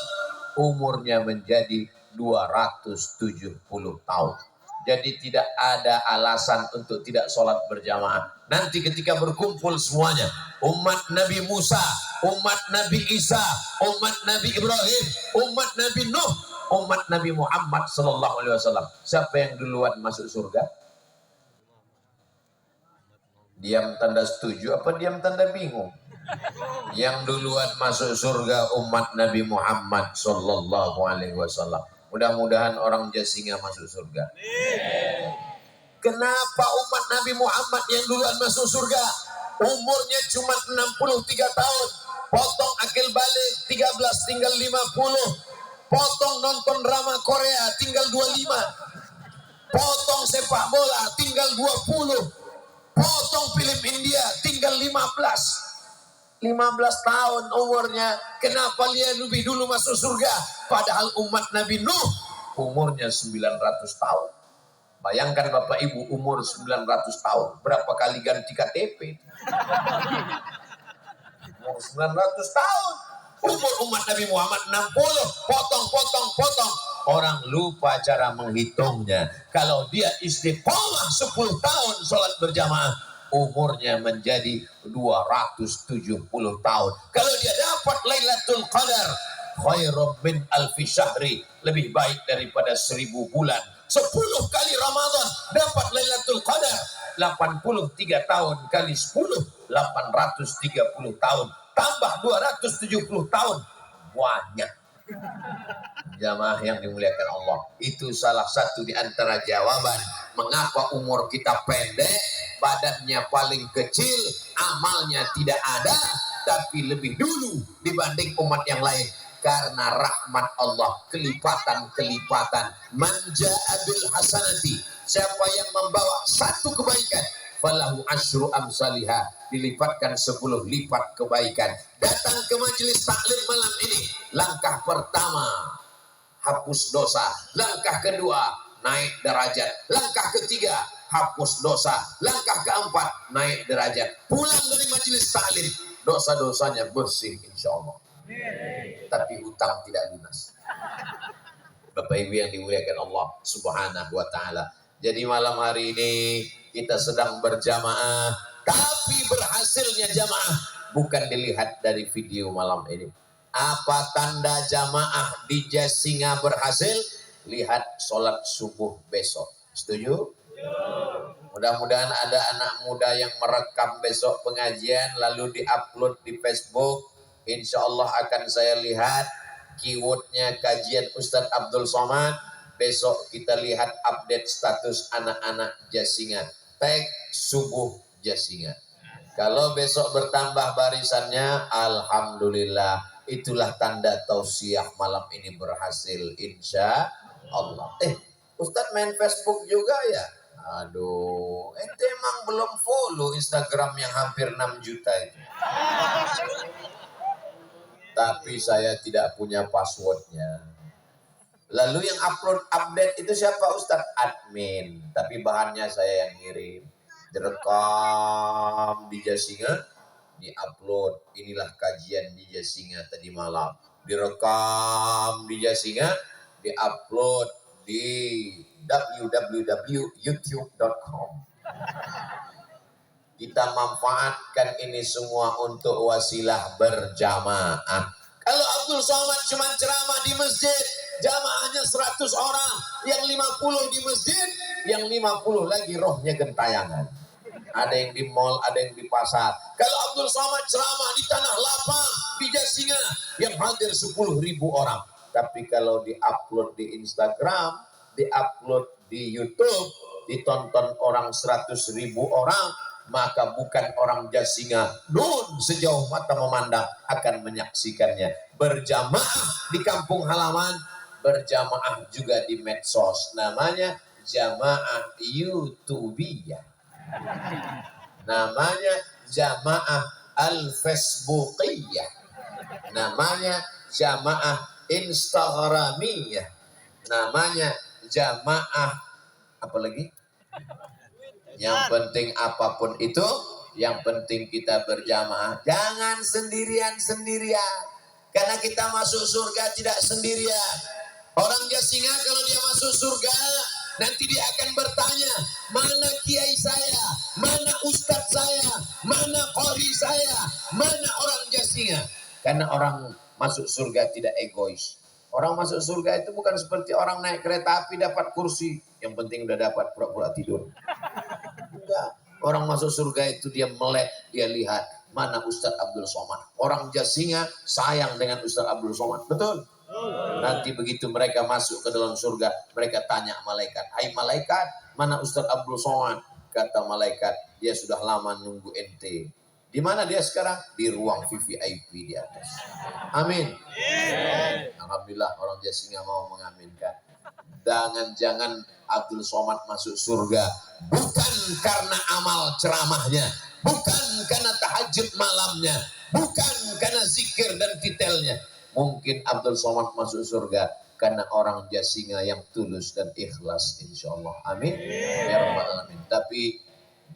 umurnya menjadi 270 tahun. Jadi tidak ada alasan untuk tidak sholat berjamaah. Nanti ketika berkumpul semuanya, umat Nabi Musa, umat Nabi Isa, umat Nabi Ibrahim, umat Nabi Nuh, umat Nabi Muhammad SAW. Siapa yang duluan masuk surga? Diam tanda setuju apa diam tanda bingung? Yang duluan masuk surga umat Nabi Muhammad SAW. Mudah-mudahan orang Jasinga masuk surga. Kenapa umat Nabi Muhammad yang duluan masuk surga? Umurnya cuma 63 tahun. Potong akil balik 13 tinggal 50. Potong nonton drama Korea tinggal 25. Potong sepak bola tinggal 20. Potong film India tinggal 15 tahun umurnya. Kenapa dia lebih dulu masuk surga? Padahal umat Nabi Nuh umurnya 900 tahun. Bayangkan Bapak Ibu umur 900 tahun. Berapa kali ganti KTP? Umur 900 tahun. Umur umat Nabi Muhammad 60. Potong. Orang lupa cara menghitungnya. Kalau dia istiqomah 10 tahun sholat berjamaah, umurnya menjadi 270 tahun. Kalau dia dapat Lailatul Qadar, khairum min alfi syahri, lebih baik daripada 1000 bulan. 10 kali Ramadan dapat Lailatul Qadar. 83 tahun kali 10, 830 tahun. Tambah 270 tahun. Banyak. Jamaah yang dimuliakan Allah, itu salah satu di antara jawaban mengapa umur kita pendek, badannya paling kecil, amalnya tidak ada, tapi lebih dulu dibanding umat yang lain. Karena rahmat Allah, kelipatan-kelipatan. Manja abil hasanati, siapa yang membawa 1 kebaikan, falahu asyru amsalihah, dilipatkan 10 lipat kebaikan. Datang ke majelis taklim malam ini, langkah pertama hapus dosa, langkah kedua naik derajat, langkah ketiga hapus dosa, langkah keempat naik derajat. Pulang dari majelis taklim, dosa-dosanya bersih insya Allah, tapi hutang tidak lunas. Bapak Ibu yang dimuliakan Allah Subhanahu wa Ta'ala. Jadi malam hari ini kita sedang berjamaah, tapi berhasilnya jamaah bukan dilihat dari video malam ini. Apa tanda jamaah di Jasinga berhasil? Lihat sholat subuh besok. Setuju? Mudah-mudahan ada anak muda yang merekam besok pengajian lalu diupload di Facebook. Insya Allah akan saya lihat keywordnya kajian Ustadz Abdul Somad. Besok kita lihat update status anak-anak Jasinga. Tag subuh Jasinga. Kalau besok bertambah barisannya, alhamdulillah. Itulah tanda tausiah malam ini berhasil insya Allah. Ustadz main Facebook juga ya? Aduh, ente emang belum follow Instagram yang hampir 6 juta itu. Tapi saya tidak punya passwordnya. Lalu yang update itu siapa Ustadz? Admin. Tapi bahannya saya yang ngirim. Direkam di Jasinga, di-upload. Inilah kajian di Jasinga tadi malam. Direkam di Jasinga, di-upload di www.youtube.com. Kita manfaatkan ini semua untuk wasilah berjamaah. Kalau Abdul Somad cuma ceramah di masjid, jamaahnya 100 orang, yang 50 di masjid, yang 50 lagi rohnya gentayangan. Ada yang di mall, ada yang di pasar. Kalau Abdul Somad ceramah di tanah lapang, di Jasinga, yang hadir 10.000 orang. Tapi kalau diupload di Instagram, diupload di YouTube, ditonton orang 100.000 orang, maka bukan orang Jasinga nun sejauh mata memandang akan menyaksikannya. Berjamaah di kampung halaman, berjamaah juga di medsos. Namanya jamaah YouTubiyah. Namanya jamaah al-Facebookiyah. Namanya jamaah Instagramiyah. Namanya jamaah apa lagi? Yang penting apapun itu, yang penting kita berjamaah. Jangan sendirian-sendirian. Karena kita masuk surga tidak sendirian. Orang Jasinga kalau dia masuk surga, nanti dia akan bertanya, mana kiai saya, mana ustadz saya, mana qori saya, mana orang Jasinga. Karena orang masuk surga tidak egois. Orang masuk surga itu bukan seperti orang naik kereta api dapat kursi. Yang penting udah dapat pura-pura tidur. Enggak. Orang masuk surga itu dia melek, dia lihat mana Ustadz Abdul Somad. Orang Jasinga sayang dengan Ustadz Abdul Somad. Betul? Nanti begitu mereka masuk ke dalam surga, mereka tanya malaikat, "Hai malaikat, mana Ustadz Abdul Somad?" Kata malaikat, "Dia sudah lama nunggu ente." Di mana dia sekarang? Di ruang VVIP di atas. Amin. Alhamdulillah orang Jasinga mau mengaminkan. Jangan-jangan Abdul Somad masuk surga bukan karena amal ceramahnya, bukan karena tahajud malamnya, bukan karena zikir dan titelnya. Mungkin Abdul Somad masuk surga karena orang Jasinga yang tulus dan ikhlas, insyaallah. Amin. Ya rabbal alamin. Tapi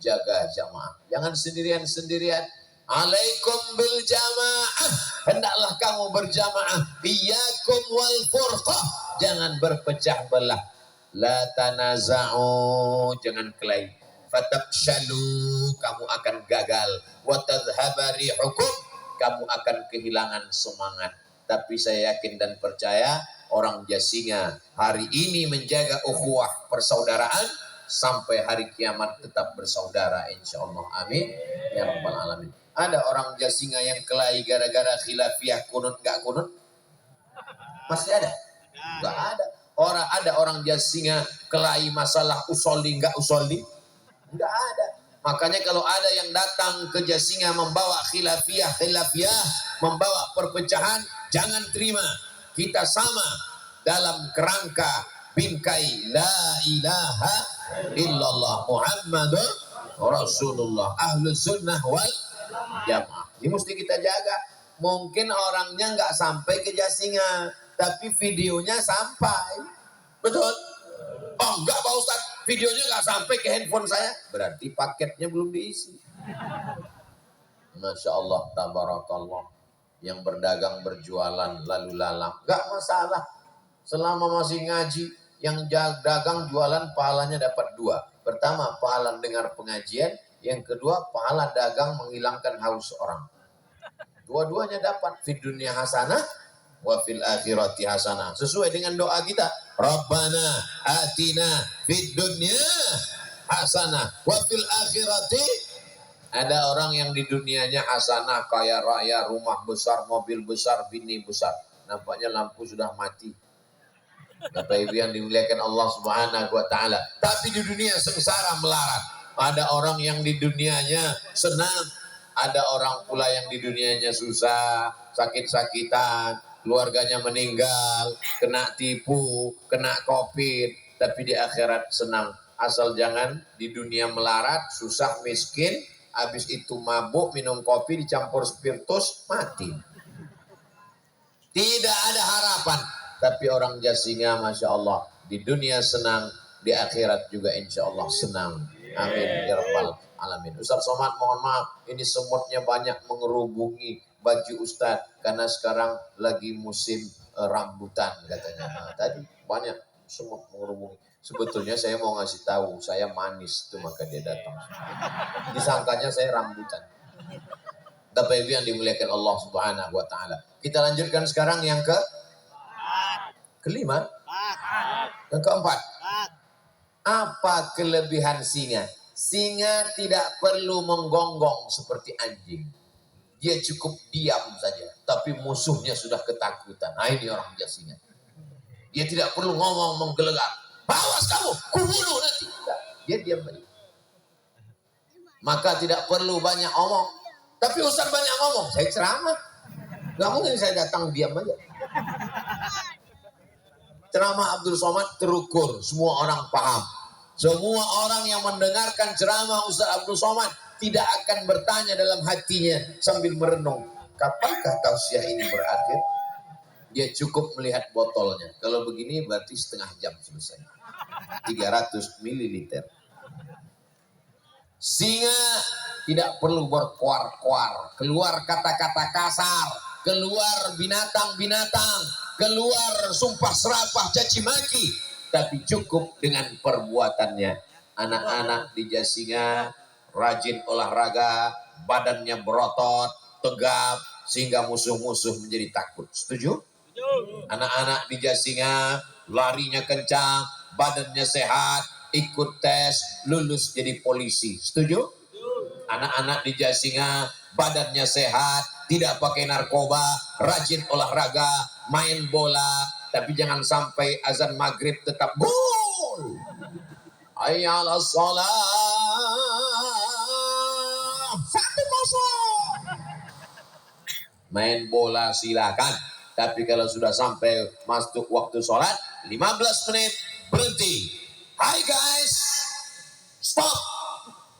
jaga jamaah, jangan sendirian-sendirian. Alaikum bil jamaah, hendaklah kamu berjamaah. Iyyakum wal furqah, jangan berpecah belah. La tanaza'u, jangan kelahi. Fatabshalu, kamu akan gagal. Wa tadhhaba rihukum, kamu akan kehilangan semangat. Tapi saya yakin dan percaya orang Jasinga hari ini menjaga ukhuwah persaudaraan sampai hari kiamat tetap bersaudara, insyaallah. Amin ya rabbal alamin. Ada orang Jasinga yang kelahi gara-gara khilafiyah kunut gak kunut? Masih ada? Gak ada. Ada orang Jasinga kelahi masalah usolli gak usolli? Gak ada. Makanya kalau ada yang datang ke Jasinga membawa khilafiyah, membawa perpecahan, jangan terima. Kita sama dalam kerangka bingkai la ilaha illallah Muhammadur Rasulullah, ahlus sunnah wal jamaah. Ini mesti kita jaga. Mungkin orangnya nggak sampai ke Jasinga, tapi videonya sampai. Betul? Oh enggak Pak Ustadz, videonya nggak sampai ke handphone saya. Berarti paketnya belum diisi. Masya Allah, tabarakallah. Yang berdagang, berjualan, lalu lalang. Nggak masalah. Selama masih ngaji, yang dagang jualan pahalanya dapat 2. Pertama, pahala dengar pengajian. Yang kedua, pahala dagang menghilangkan haus orang. Dua-duanya dapat. Fid dunya hasanah wa fil akhirati hasanah. Sesuai dengan doa kita. Rabbana atina fid dunya hasanah wa fil akhirati. Ada orang yang di dunianya hasanah, kaya raya, rumah besar, mobil besar, bini besar. Nampaknya lampu sudah mati. Bapak Ibu yang dimuliakan Allah Subhanahu wa taala. Tapi di dunia sengsara melarat. Ada orang yang di dunianya senang, ada orang pula yang di dunianya susah, sakit-sakitan, keluarganya meninggal, kena tipu, kena covid, tapi di akhirat senang. Asal jangan di dunia melarat, susah, miskin, habis itu mabuk, minum kopi dicampur spiritus, mati. Tidak ada harapan. Tapi orang Jasinga Masya Allah, di dunia senang, di akhirat juga insya Allah senang. Amin ya rabbal alamin. Ustaz Somad mohon maaf, ini semutnya banyak mengerubungi baju Ustaz karena sekarang lagi musim rambutan katanya. Nah, tadi banyak semut mengerubungi. Sebetulnya saya mau ngasih tahu saya manis tuh, maka dia datang. Disangkanya saya rambutan. Bapak Ibu yang dimuliakan Allah Subhanahu wa taala. Kita lanjutkan sekarang yang kelima. Yang keempat. Apa kelebihan singa? Singa tidak perlu menggonggong seperti anjing. Dia cukup diam saja, tapi musuhnya sudah ketakutan. Nah ini orang Jasinga. Dia tidak perlu ngomong menggelegar. Awas kamu, kubunuh nanti. Dia diam aja. Maka tidak perlu banyak omong. Tapi Ustaz banyak ngomong, saya ceramah. Gak mungkin saya datang diam aja. Ceramah Abdul Somad terukur, semua orang paham. Semua orang yang mendengarkan ceramah Ustaz Abdul Somad tidak akan bertanya dalam hatinya sambil merenung, kapankah tausiah ini berakhir? Dia cukup melihat botolnya. Kalau begini berarti setengah jam selesai. 300 ml. Singa tidak perlu berkuar-kuar, keluar kata-kata kasar, keluar binatang-binatang, keluar sumpah serapah caci maki, tapi cukup dengan perbuatannya. Anak-anak di Jasinga rajin olahraga, badannya berotot, tegap, sehingga musuh-musuh menjadi takut. Setuju? Anak-anak di Jasinga larinya kencang, badannya sehat, ikut tes, lulus jadi polisi. Setuju? Anak-anak di Jasinga badannya sehat, tidak pakai narkoba, rajin olahraga, main bola, tapi jangan sampai azan maghrib tetap gol. Hayya 'alas shalah. 1-0. Main bola silakan, tapi kalau sudah sampai masuk waktu sholat 15 menit berhenti. Hai guys, stop,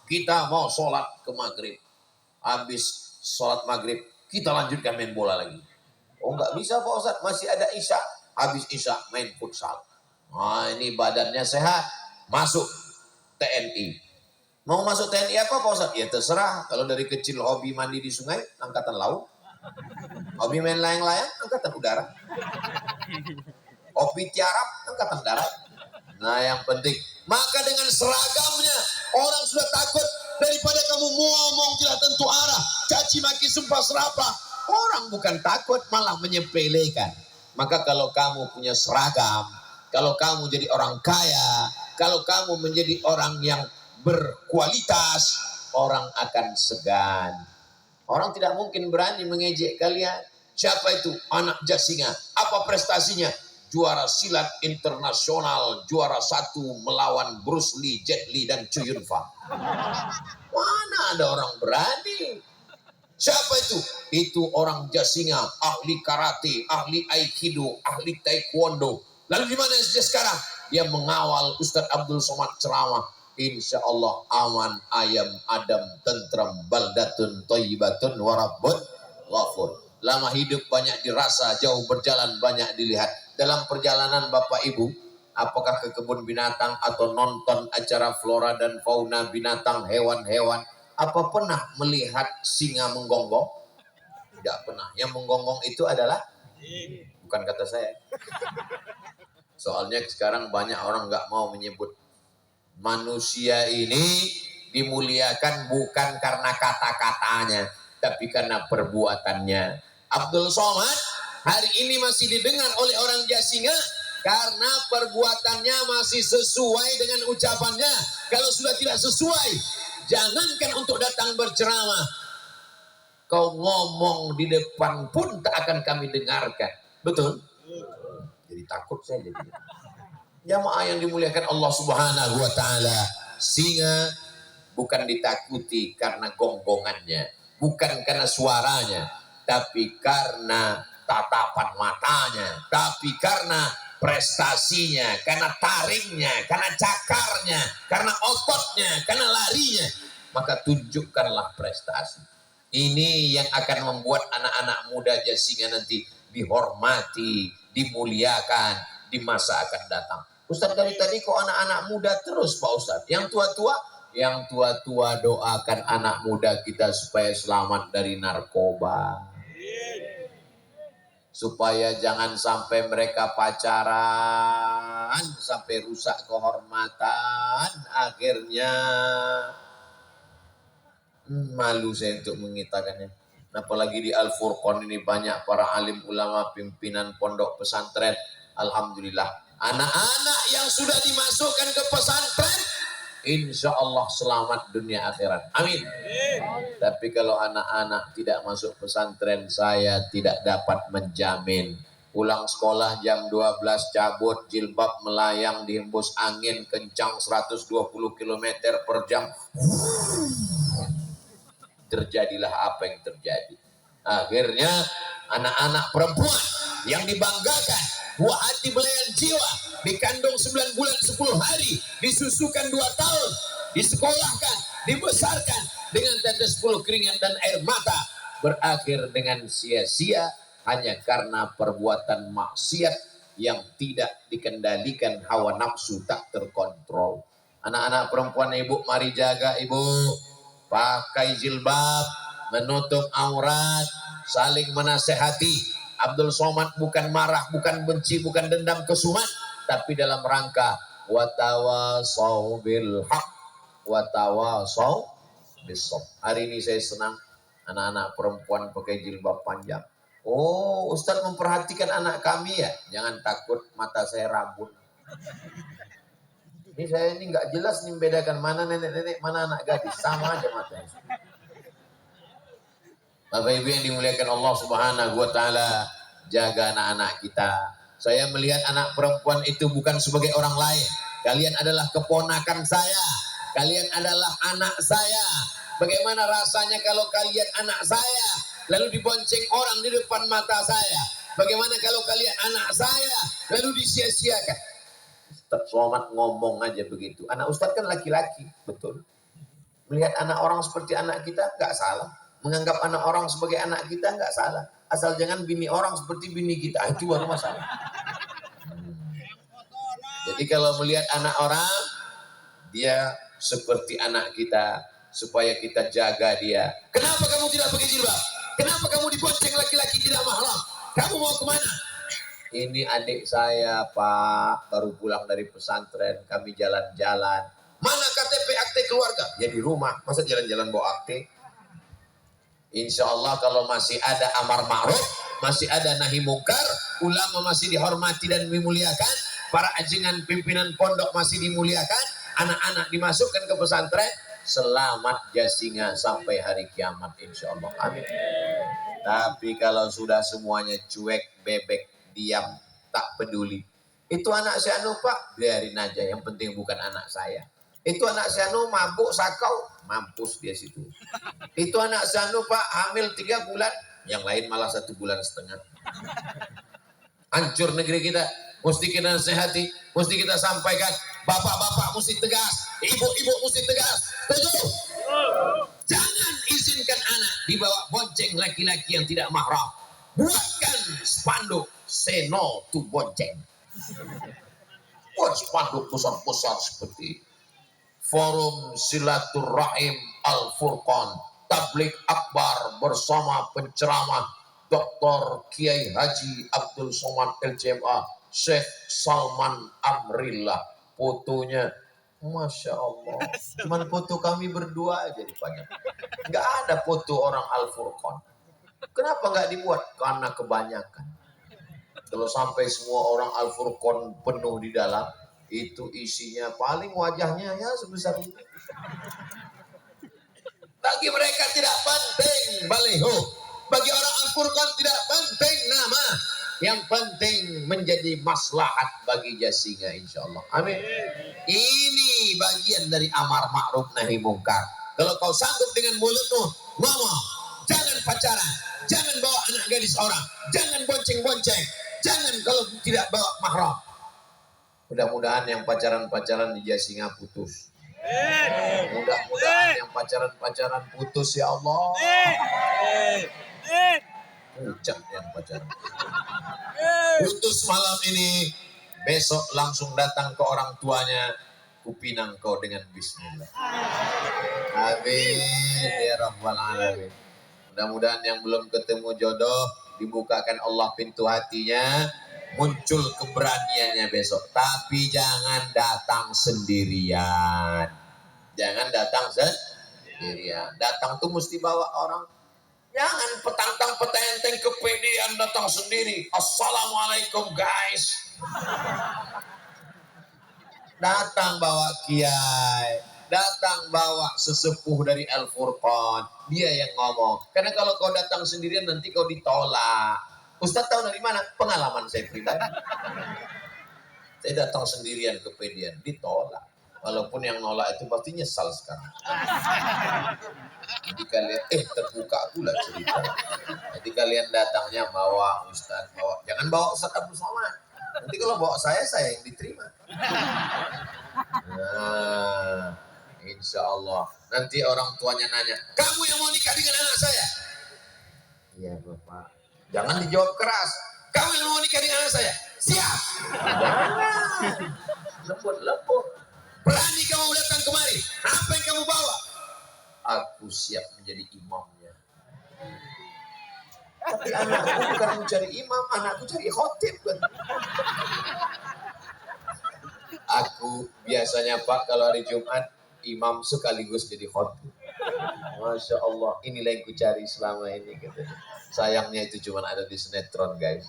kita mau sholat ke maghrib. Habis sholat maghrib kita lanjutkan main bola lagi. Oh nggak bisa Pak Ustadz, masih ada isya. Habis isya main futsal. Nah ini badannya sehat, masuk TNI. Mau masuk TNI apa Pak Ustadz? Ya terserah, kalau dari kecil hobi mandi di sungai, angkatan laut. Hobi main layang-layang, angkatan udara. Hobi tiarap, angkatan darat. Nah yang penting, maka dengan seragamnya orang sudah takut. Daripada kamu ngomong tidak tentu arah, caci maki sumpah serapah, orang bukan takut malah menyepelekan. Maka kalau kamu punya seragam, kalau kamu jadi orang kaya, kalau kamu menjadi orang yang berkualitas, orang akan segan. Orang tidak mungkin berani mengejek kalian. Siapa itu? Anak Jasinga. Apa prestasinya? Juara silat internasional, juara 1 melawan Bruce Lee, Jet Li, dan Chu Yun Fat. Mana ada orang berani? Siapa itu? Itu orang Jasinga, ahli karate, ahli aikido, ahli taekwondo. Lalu di mana dia sekarang? Dia mengawal Ustadz Abdul Somad ceramah. Insya Allah aman, ayam, adem, tentram, baldatun, thayyibatun, warabbun, ghafur. Lama hidup banyak dirasa, jauh berjalan banyak dilihat. Dalam perjalanan Bapak Ibu, apakah ke kebun binatang atau nonton acara flora dan fauna binatang, hewan-hewan, apa pernah melihat singa menggonggong? Tidak pernah. Yang menggonggong itu adalah, bukan kata saya. Soalnya sekarang banyak orang nggak mau menyebut. Manusia ini dimuliakan bukan karena kata-katanya, tapi karena perbuatannya. Abdul Somad hari ini masih didengar oleh orang Jasinga karena perbuatannya masih sesuai dengan ucapannya. Kalau sudah tidak sesuai, jangankan untuk datang berceramah, kau ngomong di depan pun tak akan kami dengarkan. Betul? Jadi takut saya jadi. Jamaah yang dimuliakan Allah Subhanahu wa taala, singa bukan ditakuti karena gonggongannya, bukan karena suaranya, tapi karena tatapan matanya, tapi karena prestasinya, karena taringnya, karena cakarnya, karena ototnya, karena larinya. Maka tunjukkanlah prestasi. Ini yang akan membuat anak-anak muda Jasinga nanti dihormati, dimuliakan di masa akan datang. Ustadz dari tadi kok anak-anak muda terus Pak Ustadz? Yang tua-tua? Yang tua-tua doakan anak muda kita supaya selamat dari narkoba. Supaya jangan sampai mereka pacaran, sampai rusak kehormatan. Akhirnya malu saya untuk mengitakannya. Apalagi di Al-Furqan ini banyak para alim ulama, pimpinan pondok pesantren. Alhamdulillah, anak-anak yang sudah dimasukkan ke pesantren, insya Allah selamat dunia akhirat. Amin. Tapi kalau anak-anak tidak masuk pesantren, saya tidak dapat menjamin Pulang sekolah jam 12 cabut, jilbab melayang dihembus angin kencang 120 km per jam. Terjadilah apa yang terjadi. Akhirnya anak-anak perempuan yang dibanggakan, buah hati belayan jiwa, dikandung 9 bulan 10 hari, disusukan 2 tahun, disekolahkan, dibesarkan dengan tetes bulu keringat dan air mata, berakhir dengan sia-sia hanya karena perbuatan maksiat yang tidak dikendalikan, hawa nafsu tak terkontrol. Anak-anak perempuan ibu, mari jaga ibu, pakai jilbab, menutup aurat, saling menasehati. Abdul Somad bukan marah, bukan benci, bukan dendam kesumat, tapi dalam rangka watawasau bil haq, watawasau bisop. Hari ini saya senang anak-anak perempuan pakai jilbab panjang. Oh, Ustadz memperhatikan anak kami ya. Jangan takut, mata saya rabun. Ini saya ini nggak jelas nih membedakan mana nenek-nenek, mana anak gadis. Sama aja matanya. Bapak Ibu yang dimuliakan Allah Subhanahu wa taala, jaga anak-anak kita. Saya melihat anak perempuan itu bukan sebagai orang lain. Kalian adalah keponakan saya. Kalian adalah anak saya. Bagaimana rasanya kalau kalian anak saya lalu dibonceng orang di depan mata saya? Bagaimana kalau kalian anak saya lalu disia-siakan? Ustaz Somad ngomong aja begitu. Anak Ustaz kan laki-laki, betul. Melihat anak orang seperti anak kita nggak salah. Menganggap anak orang sebagai anak kita nggak salah. Asal jangan bini orang seperti bini kita, itu baru masalah. Jadi kalau melihat anak orang, dia seperti anak kita, supaya kita jaga dia. Kenapa kamu tidak pakai jilbab? Kenapa kamu dibonceng laki-laki tidak mahram? Kamu mau kemana? Ini adik saya Pak, baru pulang dari pesantren, kami jalan-jalan. Mana KTP akte keluarga? Ya di rumah, masa jalan-jalan bawa akte? Insya Allah kalau masih ada amar ma'ruf, masih ada nahi mungkar, ulama masih dihormati dan dimuliakan, para ajengan pimpinan pondok masih dimuliakan, anak-anak dimasukkan ke pesantren, selamat jasinga sampai hari kiamat insya Allah. Amin. Tapi kalau sudah semuanya cuek, bebek, diam, tak peduli, itu anak si Anu Pak, biarin aja, yang penting bukan anak saya. Itu anak si Anu mabuk sakau, mampus dia situ. Itu anak si Anu Pak hamil 3 bulan, yang lain malah 1 bulan setengah. Hancur negeri kita, mesti kita nasihati, mesti kita sampaikan. Bapak-bapak mesti tegas, ibu-ibu mesti tegas. Setuju? Jangan izinkan anak dibawa bonceng laki-laki yang tidak mahram. Buatkan spanduk say no to bonceng. Buat spanduk besar-besar seperti Forum Silaturahim Al-Furqan Tablik Akbar bersama penceramah Dr. Kiai Haji Abdul Somad LCMA Syekh Salman Amrillah. Fotonya Masya Allah, cuman foto kami berdua aja dipanjang. Nggak ada foto orang Al-Furqan. Kenapa nggak dibuat? Karena kebanyakan. Kalau sampai semua orang Al-Furqan penuh di dalam, itu isinya paling wajahnya ya sebesar ini. Bagi mereka tidak penting baliho. Bagi orang Al-Furqan tidak penting nama. Yang penting menjadi maslahat bagi jasinga insya Allah. Amin. Ini bagian dari amar ma'ruf nahi mungkar. Kalau kau sanggup dengan mulutmu ngomong, jangan pacaran, jangan bawa anak gadis orang, jangan bonceng-bonceng, jangan kalau tidak bawa mahram. Mudah-mudahan yang pacaran-pacaran di Jasinga putus. Mudah-mudahan yang pacaran-pacaran putus ya Allah. Pucat yang pacaran. Putus malam ini, besok langsung datang ke orang tuanya, kupinang kau dengan bismillah. Amin ya rabbal alamin. Mudah-mudahan yang belum ketemu jodoh dibukakan Allah pintu hatinya, muncul keberaniannya besok. Tapi jangan datang sendirian. Jangan datang sendirian. Datang tuh mesti bawa orang. Jangan petantang petenteng kepedean datang sendiri. Assalamualaikum guys. Datang bawa kiai, datang bawa sesepuh dari Al-Furqan. Dia yang ngomong. Karena kalau kau datang sendirian nanti kau ditolak. Ustaz tahu dari mana? Pengalaman saya pribadi. Saya datang sendirian ke pedian, ditolak. Walaupun yang nolak itu pasti nyesal sekarang. Jadi kalian, terbuka pula cerita. Jadi kalian datangnya bawa Ustaz, bawa. Jangan bawa Ustaz Abdul Somad. Nanti kalau bawa saya yang diterima. Nah, insya Allah. Nanti orang tuanya nanya, kamu yang mau nikah dengan anak saya? Iya Bapak. Jangan dijawab keras. Kamu yang mau nikah dengan anak saya? Siap. Jangan. Lembut. Berani kamu datang kemari. Apa yang kamu bawa? Aku siap menjadi imamnya. Tapi anakku bukan mencari imam, anakku cari khotib. Aku biasanya Pak kalau hari Jumat imam sekaligus jadi khotib. Masya Allah, inilah yang ku cari selama ini katanya. Sayangnya itu cuma ada di sinetron guys.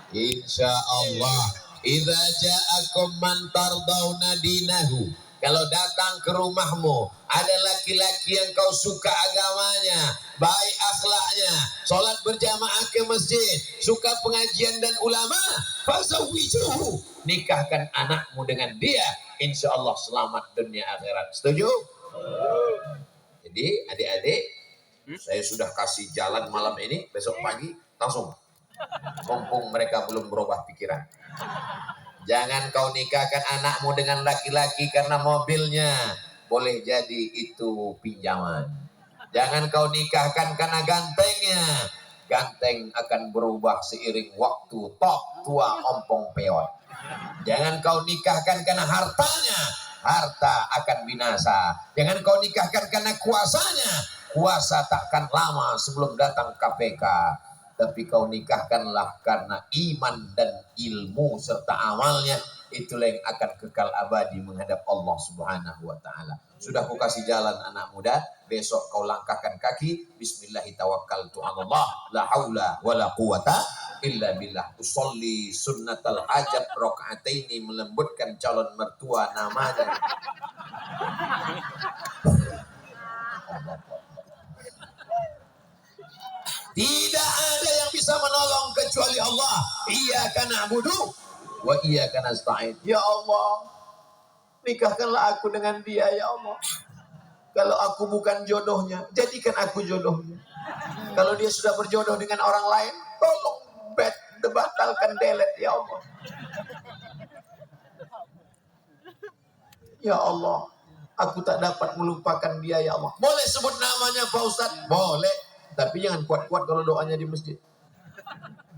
Insya Allah, idza ja'akum man tardawna dinahu. Kalau datang ke rumahmu ada laki-laki yang kau suka agamanya, baik akhlaknya, sholat berjamaah ke masjid, suka pengajian dan ulama, fazawwijuhu, nikahkan anakmu dengan dia, insya Allah selamat dunia akhirat. Setuju? Jadi adik-adik, saya sudah kasih jalan malam ini, besok pagi langsung, mumpung mereka belum berubah pikiran. Jangan kau nikahkan anakmu dengan laki-laki karena mobilnya. Boleh jadi itu pinjaman. Jangan kau nikahkan karena gantengnya. Ganteng akan berubah seiring waktu. Tok tua ompong peot. Jangan kau nikahkan karena hartanya. Harta akan binasa. Jangan kau nikahkan karena kuasanya. Kuasa takkan lama sebelum datang KPK. Tapi kau nikahkanlah karena iman dan ilmu serta amalnya. Itulah yang akan kekal abadi menghadap Allah Subhanahu wa ta'ala. Sudah ku kasih jalan anak muda. Besok kau langkahkan kaki. Bismillahirrahmanirrahim. La haula wa la quwata illa billah. Usolli sunnatal hajat rakaataini, melembutkan calon mertua namanya. Tidak ada yang bisa menolong kecuali Allah. Iyyaka na'budu wa iyyaka nasta'in. Ya Allah, nikahkanlah aku dengan dia ya Allah. Kalau aku bukan jodohnya, jadikan aku jodohnya. Kalau dia sudah berjodoh dengan orang lain, tolong batalkan, delete ya Allah. Ya Allah, aku tak dapat melupakan dia ya Allah. Boleh sebut namanya Pak Ustadz? Boleh. Tapi jangan kuat-kuat kalau doanya di masjid.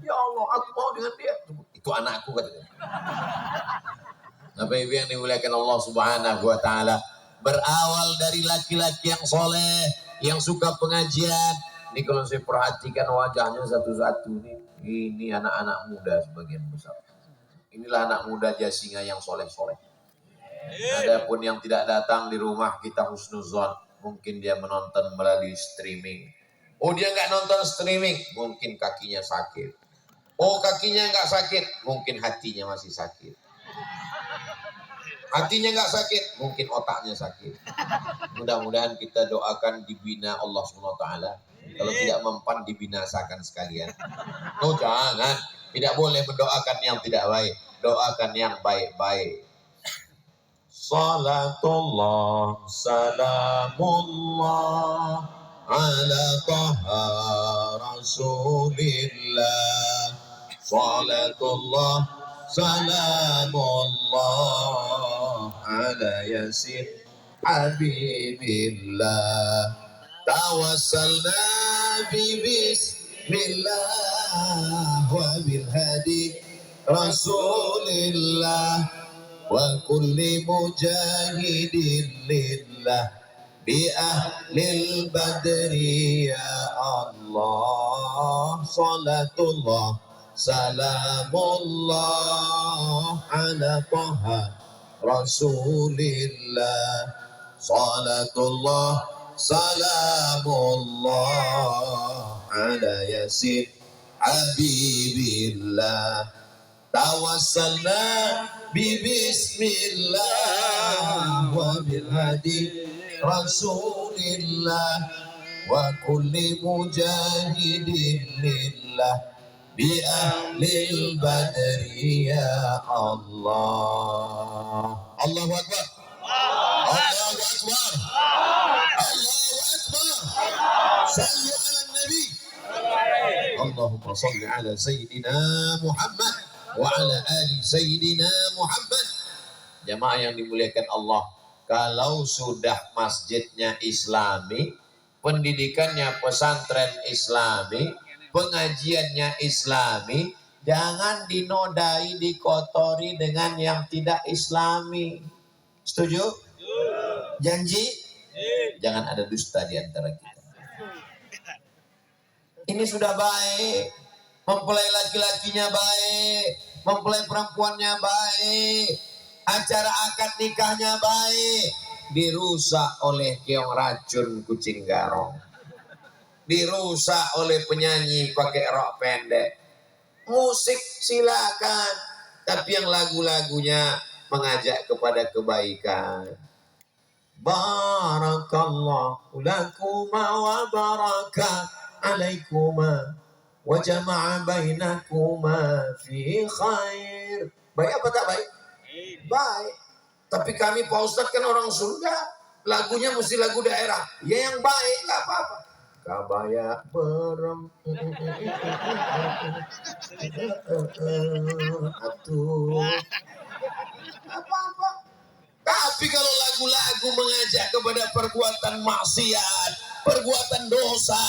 Ya Allah, aku mau dengan dia. Itu anakku katanya. Bapak Ibu yang dimuliakan Allah Subhanahu wa ta'ala. Berawal dari laki-laki yang soleh, yang suka pengajian. Ini kalau saya perhatikan wajahnya satu-satu nih. Ini anak-anak muda sebagian besar. Inilah anak muda Jasinga yang soleh-soleh. Adapun yang tidak datang di rumah kita husnuzon. Mungkin dia menonton melalui streaming. Oh dia nggak nonton streaming, mungkin kakinya sakit. Oh kakinya nggak sakit, mungkin hatinya masih sakit. Hatinya nggak sakit, mungkin otaknya sakit. Mudah-mudahan kita doakan dibina Allah SWT. Kalau tidak mempan dibinasakan sekalian. Oh jangan, tidak boleh mendoakan yang tidak baik. Doakan yang baik-baik. Salatullah, salamullah ala taha rasulillah. Salatullah salamullah ala yasir habibillah. Tawassalna bi bismillah wa bil hadi rasulillah wa kulli mujahidin lillah bi ahlil badri ya Allah. Salatullah salamullah ala taha rasulillah. Salatullah salamullah ala yasin habibillah. Tawassalna bi bismillah wa bil hadi rasulillah wa kulli mujahidin lillah bi ahlil badri ya Allah. Allahu Akbar. Allahu Akbar. Allahu Akbar. Sallu ala Nabi. Allahumma salli ala Sayyidina Muhammad wa ala ali Sayyidina Muhammad. Jamaah yang dimuliakan Allah, kalau sudah masjidnya Islami, pendidikannya pesantren Islami, pengajiannya Islami, jangan dinodai, dikotori dengan yang tidak Islami. Setuju? Janji? Jangan ada dusta di antara kita. Ini sudah baik, mempelai laki-lakinya baik, mempelai perempuannya baik, acara akad nikahnya baik, dirusak oleh keong racun kucing garong, dirusak oleh penyanyi pakai rok pendek. Musik silakan, tapi yang lagu-lagunya mengajak kepada kebaikan. Barakallahu lakuma wa baraka alaikuma wa jama'a bainakuma fi khair. Baik apa tak baik? Baik. Tapi kami Pak Ustadz kan orang surga, lagunya mesti lagu daerah. Ya yang baik, nggak apa-apa. Kabaya berem atuh apa-apa. Tapi kalau lagu-lagu mengajak kepada perbuatan maksiat, perbuatan dosa,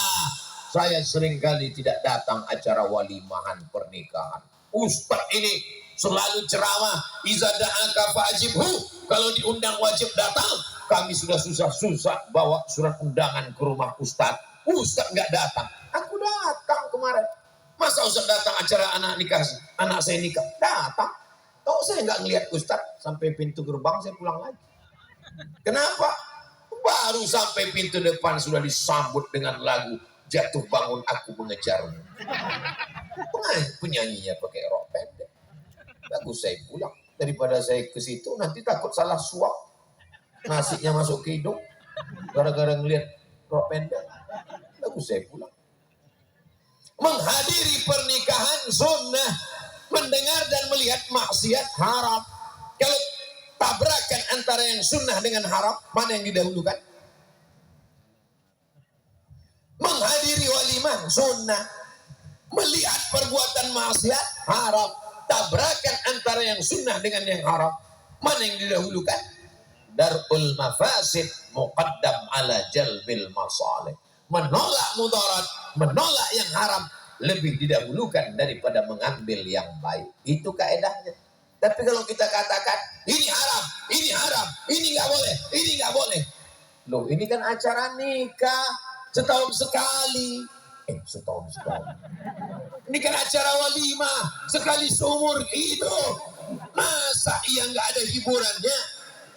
saya seringkali tidak datang acara walimahan pernikahan. Ustadz ini selalu ceramah, iza da'aka fa'ajibhu, kalau diundang wajib datang. Kami sudah susah-susah bawa surat undangan ke rumah Ustadz. Ustadz nggak datang. Aku datang kemarin. Masa Ustadz datang acara anak nikah, anak saya nikah? Datang. Tahu saya nggak ngelihat Ustadz sampai pintu gerbang, saya pulang lagi. Kenapa? Baru sampai pintu depan sudah disambut dengan lagu Jatuh Bangun Aku Mengejarmu. Penyanyinya pakai rok pendek. Bagus saya pulang. Daripada saya ke situ nanti takut salah suap, nasinya masuk ke hidung gara-gara ngelihat rok pendek. Bagus saya pulang. Menghadiri pernikahan sunnah, mendengar dan melihat maksiat haram. Kalau tabrakan antara yang sunnah dengan haram, mana yang didahulukan? Menghadiri walimah sunnah, melihat perbuatan maksiat haram. Tabrakan antara yang sunnah dengan yang haram, mana yang didahulukan? Darul mafasid muqaddam ala jalbil masalih. Menolak mudarat, menolak yang haram lebih didahulukan daripada mengambil yang baik. Itu kaedahnya. Tapi kalau kita katakan ini haram, ini nggak boleh, ini nggak boleh. Loh, ini kan acara nikah setahun sekali. Setahun sekali. Ini kan acara walimah sekali seumur hidup. Masa iya nggak ada hiburannya?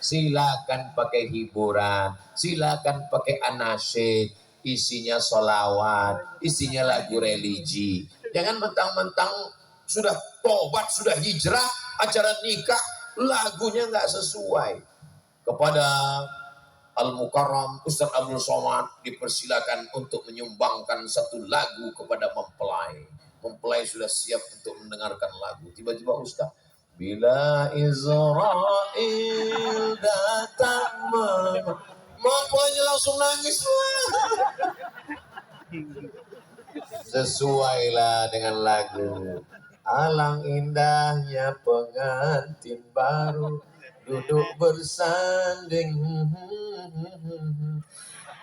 Silakan pakai hiburan, silakan pakai anasyid, isinya sholawat, isinya lagu religi. Jangan mentang-mentang sudah tobat, sudah hijrah, acara nikah lagunya nggak sesuai. Kepada Al-Mukarram Ustaz Abdul Somad dipersilakan untuk menyumbangkan satu lagu kepada mempelai. Mempelai sudah siap untuk mendengarkan lagu. Tiba-tiba Ustaz, bila Israel datang, mempelainya langsung nangis. Sesuailah dengan lagu. Alang indahnya pengantin baru duduk bersanding.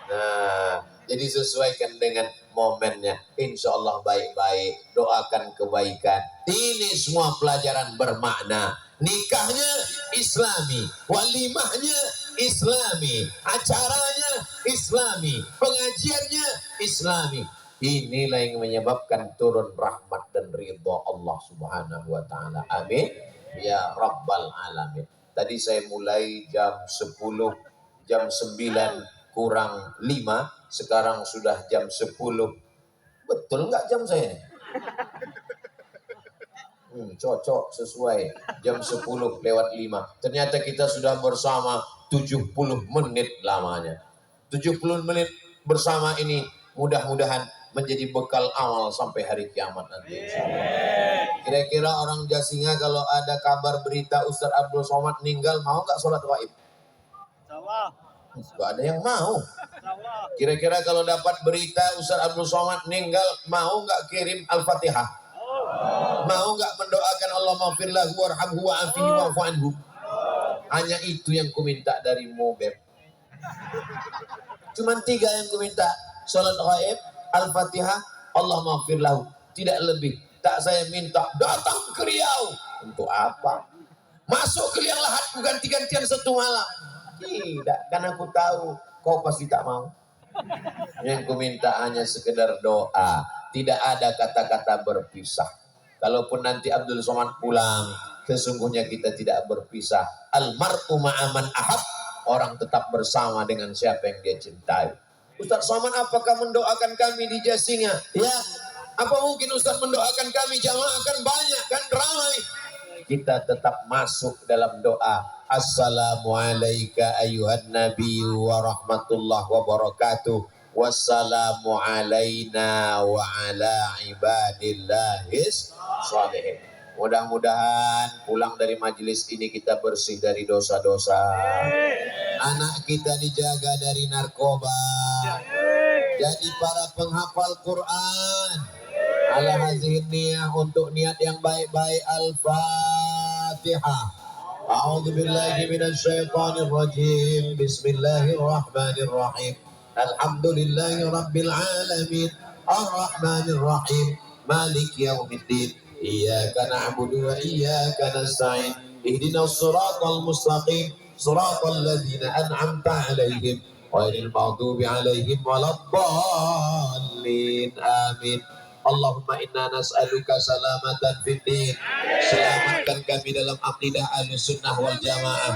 Nah, jadi sesuaikan dengan momennya. Insya Allah baik-baik. Doakan kebaikan. Ini semua pelajaran bermakna. Nikahnya Islami, walimahnya Islami, acaranya Islami, pengajiannya Islami. Inilah yang menyebabkan turun rahmat dan ridha Allah Subhanahu wa taala. Amin ya rabbal alamin. Tadi saya mulai jam 10, jam 9 kurang 5, sekarang sudah jam 10. Betul nggak jam saya? Cocok, sesuai. Jam 10 lewat 5. Ternyata kita sudah bersama 70 menit lamanya. 70 menit bersama ini mudah-mudahan menjadi bekal awal sampai hari kiamat nanti. Kira-kira orang Jasinga kalau ada kabar berita Ustaz Abdul Somad meninggal, mau nggak sholat gaib? Gak ada yang mau. Kira-kira kalau dapat berita Ustaz Abdul Somad meninggal, mau nggak kirim Al-Fatihah? Mau nggak mendoakan Allah maghfir lahu warhamhu wa'afihi wa'fu anhu? Hanya itu yang kuminta darimu, Beb. Cuman 3 yang kuminta. Salat gaib, Al-Fatihah, Allah maghfir lahu. Tidak lebih. Tak saya minta datang ke Riau. Untuk apa? Masuk ke liang lahatku ganti-gantian 1 malam. Tidak, karena aku tahu kau pasti tak mau. Yang kuminta hanya sekedar doa. Tidak ada kata-kata berpisah. Kalaupun nanti Abdul Somad pulang, sesungguhnya kita tidak berpisah. Almar'u ma'aman ahab. Orang tetap bersama dengan siapa yang dia cintai. Ustaz Somad, apakah mendoakan kami di Jasinga? Ya, apa mungkin Ustaz mendoakan kami? Jamaah kan banyak, kan ramai. Kita tetap masuk dalam doa. Assalamualaikum ayuhan nabi wa rahmatullah wa barakatuh. Wassalamu alaina wa ala ibadillahis sholihin. Mudah-mudahan pulang dari majelis ini kita bersih dari dosa-dosa. Anak kita dijaga dari narkoba. Jadi para penghafal Quran. Ala hazihin niyah, untuk niat yang baik-baik. Al-Fatihah. A'udzu billahi minasyaitonir rajim. Bismillahirrahmanirrahim. Alhamdulillahi rabbil alamin. Ar-Rahmanir Rahim. Malik yaumiddin. Iyyaka na'budu wa iyyaka nasta'in. Ihdinas siratal mustaqim. Siratal ladzina an'amta 'alaihim ghairil maghdubi 'alaihim waladdallin. Amin. Allahumma inna nas'aluka salamatan fid din. Selamatkan kami dalam akidah Ahlussunnah wal Jamaah.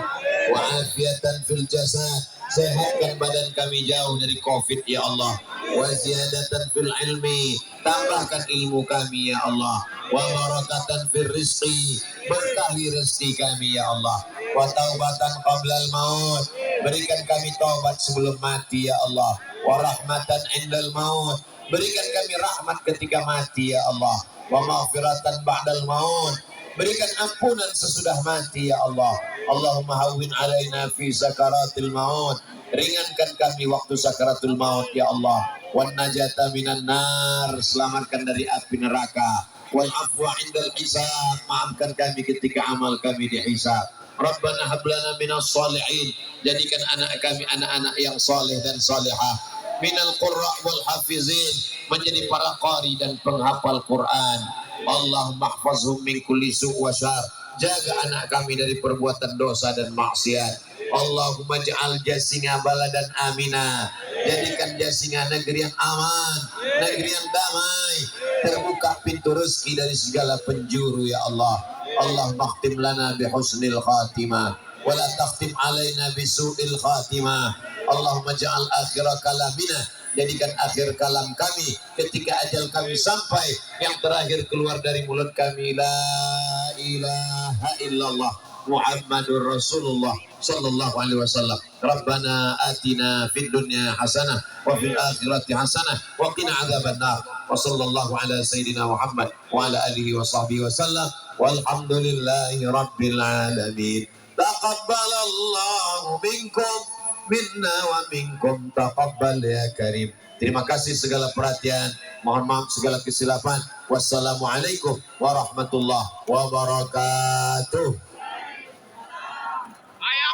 Wa afiatan fil jasad. Sehatkan badan kami jauh dari Covid ya Allah. Wa ziyadatan fil ilmi. Tambahkan ilmu kami ya Allah. Wa barakatan fil rizqi. Berkahi rezeki kami ya Allah. Wa taubatan qablal maut. Berikan kami taubat sebelum mati ya Allah. Wa rahmatan indal maut. Berikan kami rahmat ketika mati ya Allah. Wa maghfiratan ba'dal maut. Berikan ampunan sesudah mati ya Allah. Allahumma hawwin alaina fi sakaratil maut. Ringankan kami waktu sakaratul maut ya Allah. Wan najata minan nar. Selamatkan dari api neraka. Wal afwa indal hisab. Maafkan kami ketika amal kami dihisab. Rabbana hablana minas salihin. Jadikan anak kami anak-anak yang saleh dan salihah. Minal qurra wal hafizin. Menjadi para qari dan penghafal Quran. Allahumma hafazhum min kulli su' wa syar. Jaga anak kami dari perbuatan dosa dan maksiat. Allahumma ja'al Jasinga baladan amina. Jadikan Jasinga negeri yang aman, negeri yang damai. Terbuka pintu rezeki dari segala penjuru ya Allah. Allahumma khtim lana bihusnil khatimah. Wala takhtim alaina bisu'il khatimah. Allahumma ja'al akhira kalamina. Jadikan akhir kalam kami ketika ajal kami sampai, yang terakhir keluar dari mulut kami, la ilaha illallah Muhammadur Rasulullah sallallahu alaihi wasallam. Rabbana atina fid dunya hasanah wa fil akhirati hasanah wa qina adzabannar. Wa sallallahu ala sayyidina Muhammad wa ala alihi wa sahbihi wasallam. Walhamdulillahi rabbil alamin. Taqabbalallahu minkum minna wa minkum taqabbal ya karim. Terima kasih segala perhatian. Mohon maaf segala kesilapan. Wassalamualaikum warahmatullahi wabarakatuh.